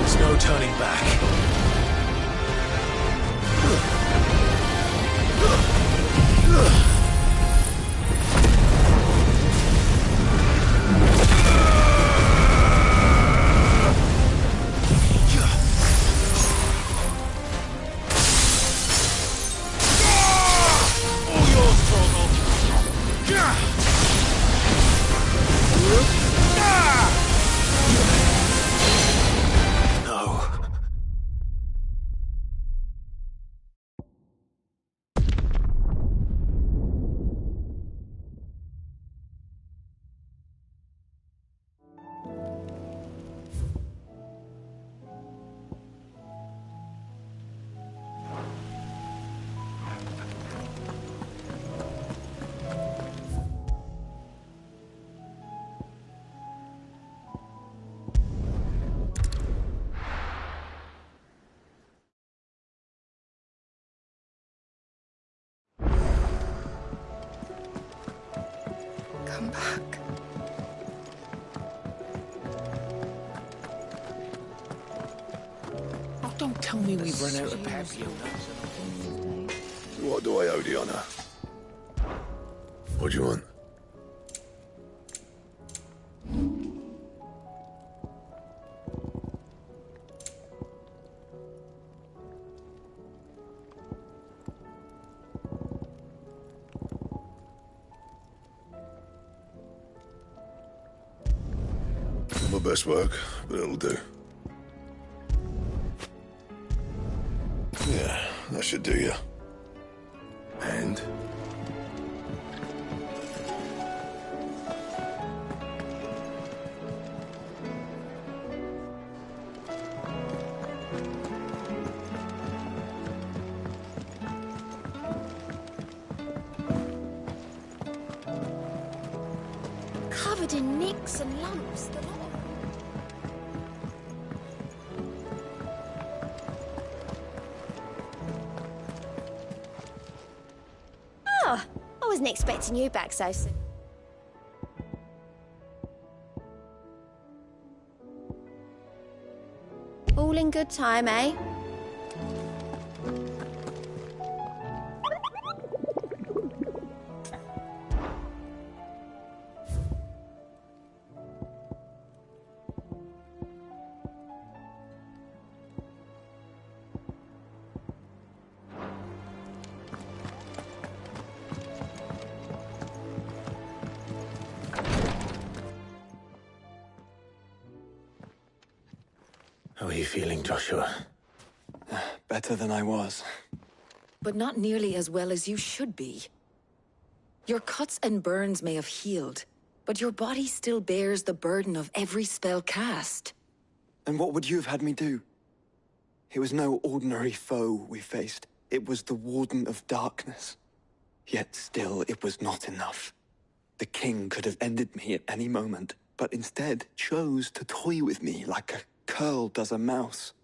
There's no turning back. Come back. Oh, don't tell me we've run out of perfume. What do I owe the honor? What do you want? Not my best work, but it'll do. Yeah, that should do you. And? Covered in nicks and lumps. The lot of... Oh, I wasn't expecting you back so soon. All in good time, eh? How are you feeling, Joshua? Better than I was. But not nearly as well as you should be. Your cuts and burns may have healed, but your body still bears the burden of every spell cast. And what would you have had me do? It was no ordinary foe we faced. It was the Warden of Darkness. Yet still, it was not enough. The king could have ended me at any moment, but instead chose to toy with me like a curl does a mouse.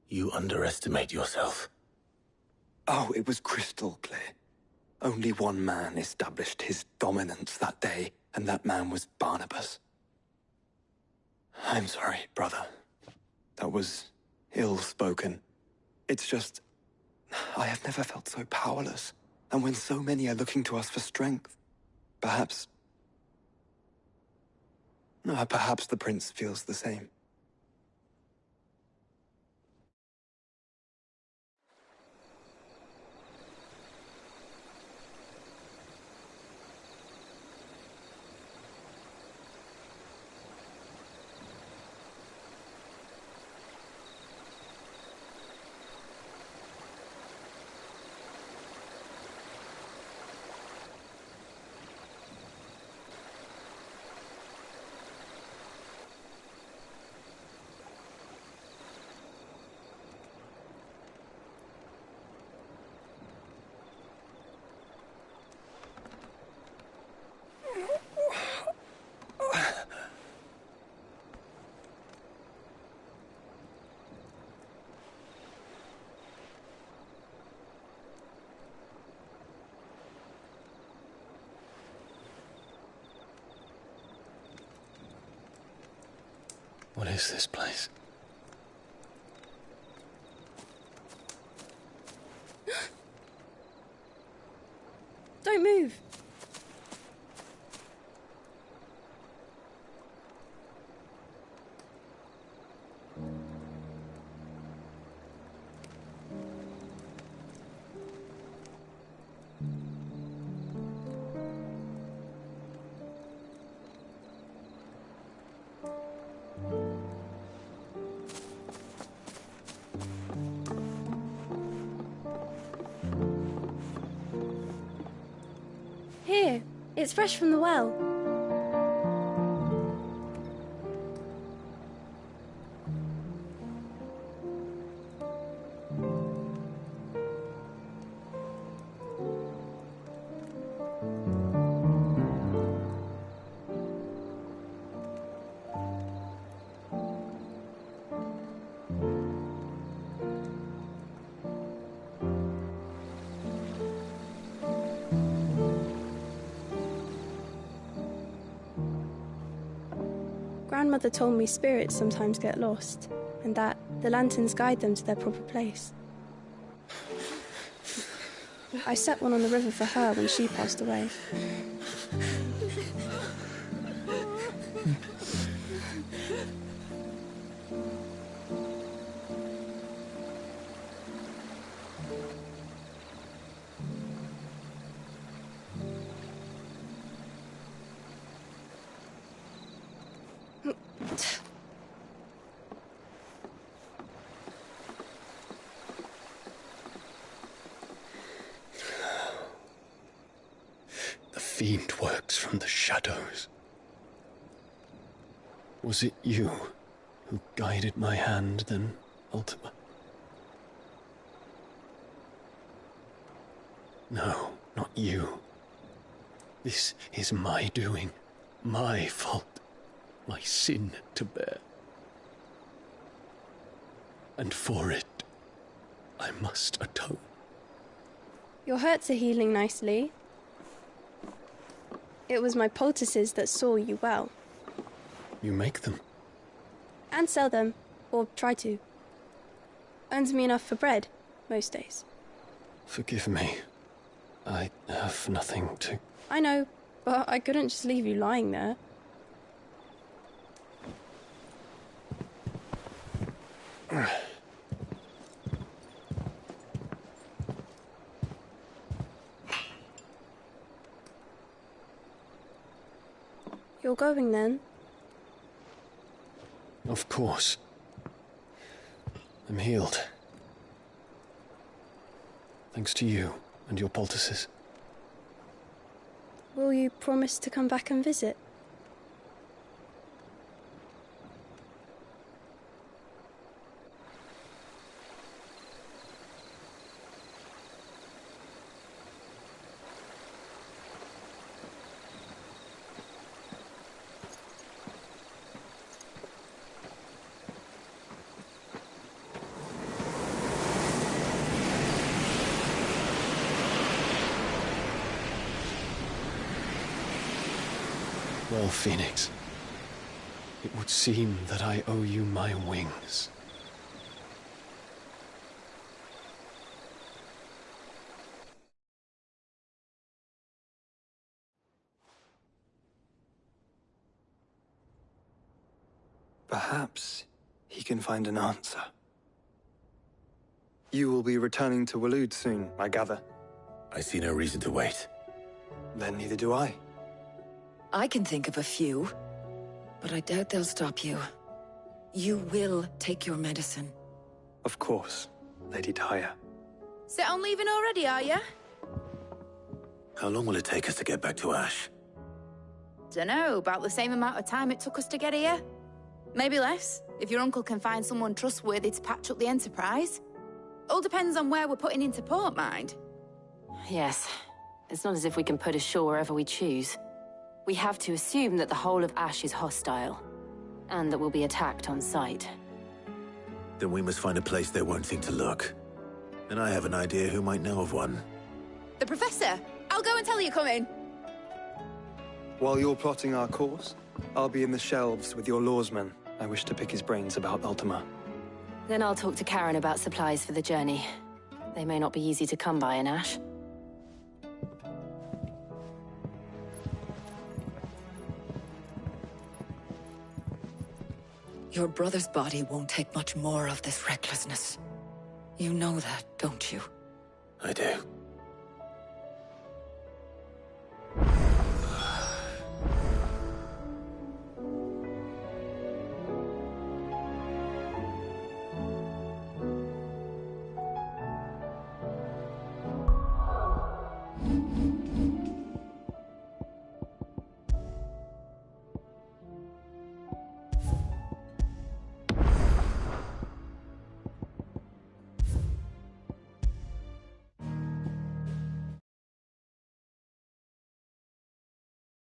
You underestimate yourself. Oh, it was crystal clear. Only one man established his dominance that day, and that man was Barnabas. I'm sorry, brother. That was ill-spoken. It's just, I have never felt so powerless. And when so many are looking to us for strength, perhaps the prince feels the same. What is this place? Don't move. Here, it's fresh from the well. Grandmother told me spirits sometimes get lost, and that the lanterns guide them to their proper place. I set one on the river for her when she passed away. The fiend works from the shadows. Was it you who guided my hand, then, Ultima? No, not you. This is my doing, my fault, my sin to bear. And for it, I must atone. Your hurts are healing nicely. It was my poultices that saw you well. You make them? And sell them, or try to. Earns me enough for bread, most days. Forgive me. I have nothing to... I know, but I couldn't just leave you lying there. You're going then? Of course. I'm healed. Thanks to you and your poultices. Will you promise to come back and visit? Well, Phoenix, it would seem that I owe you my wings. Perhaps he can find an answer. You will be returning to Waloed soon, I gather. I see no reason to wait. Then neither do I. I can think of a few, but I doubt they'll stop you. You will take your medicine. Of course, Lady Daya. Set on leaving already, are you? How long will it take us to get back to Ash? Dunno, about the same amount of time it took us to get here. Maybe less, if your uncle can find someone trustworthy to patch up the Enterprise. All depends on where we're putting into port, mind. Yes. It's not as if we can put ashore wherever we choose. We have to assume that the whole of Ash is hostile, and that we'll be attacked on sight. Then we must find a place they won't think to look. And I have an idea who might know of one. The Professor! I'll go and tell you coming! While you're plotting our course, I'll be in the shelves with your lawsman. I wish to pick his brains about Ultima. Then I'll talk to Karen about supplies for the journey. They may not be easy to come by in Ash. Your brother's body won't take much more of this recklessness. You know that, don't you? I do.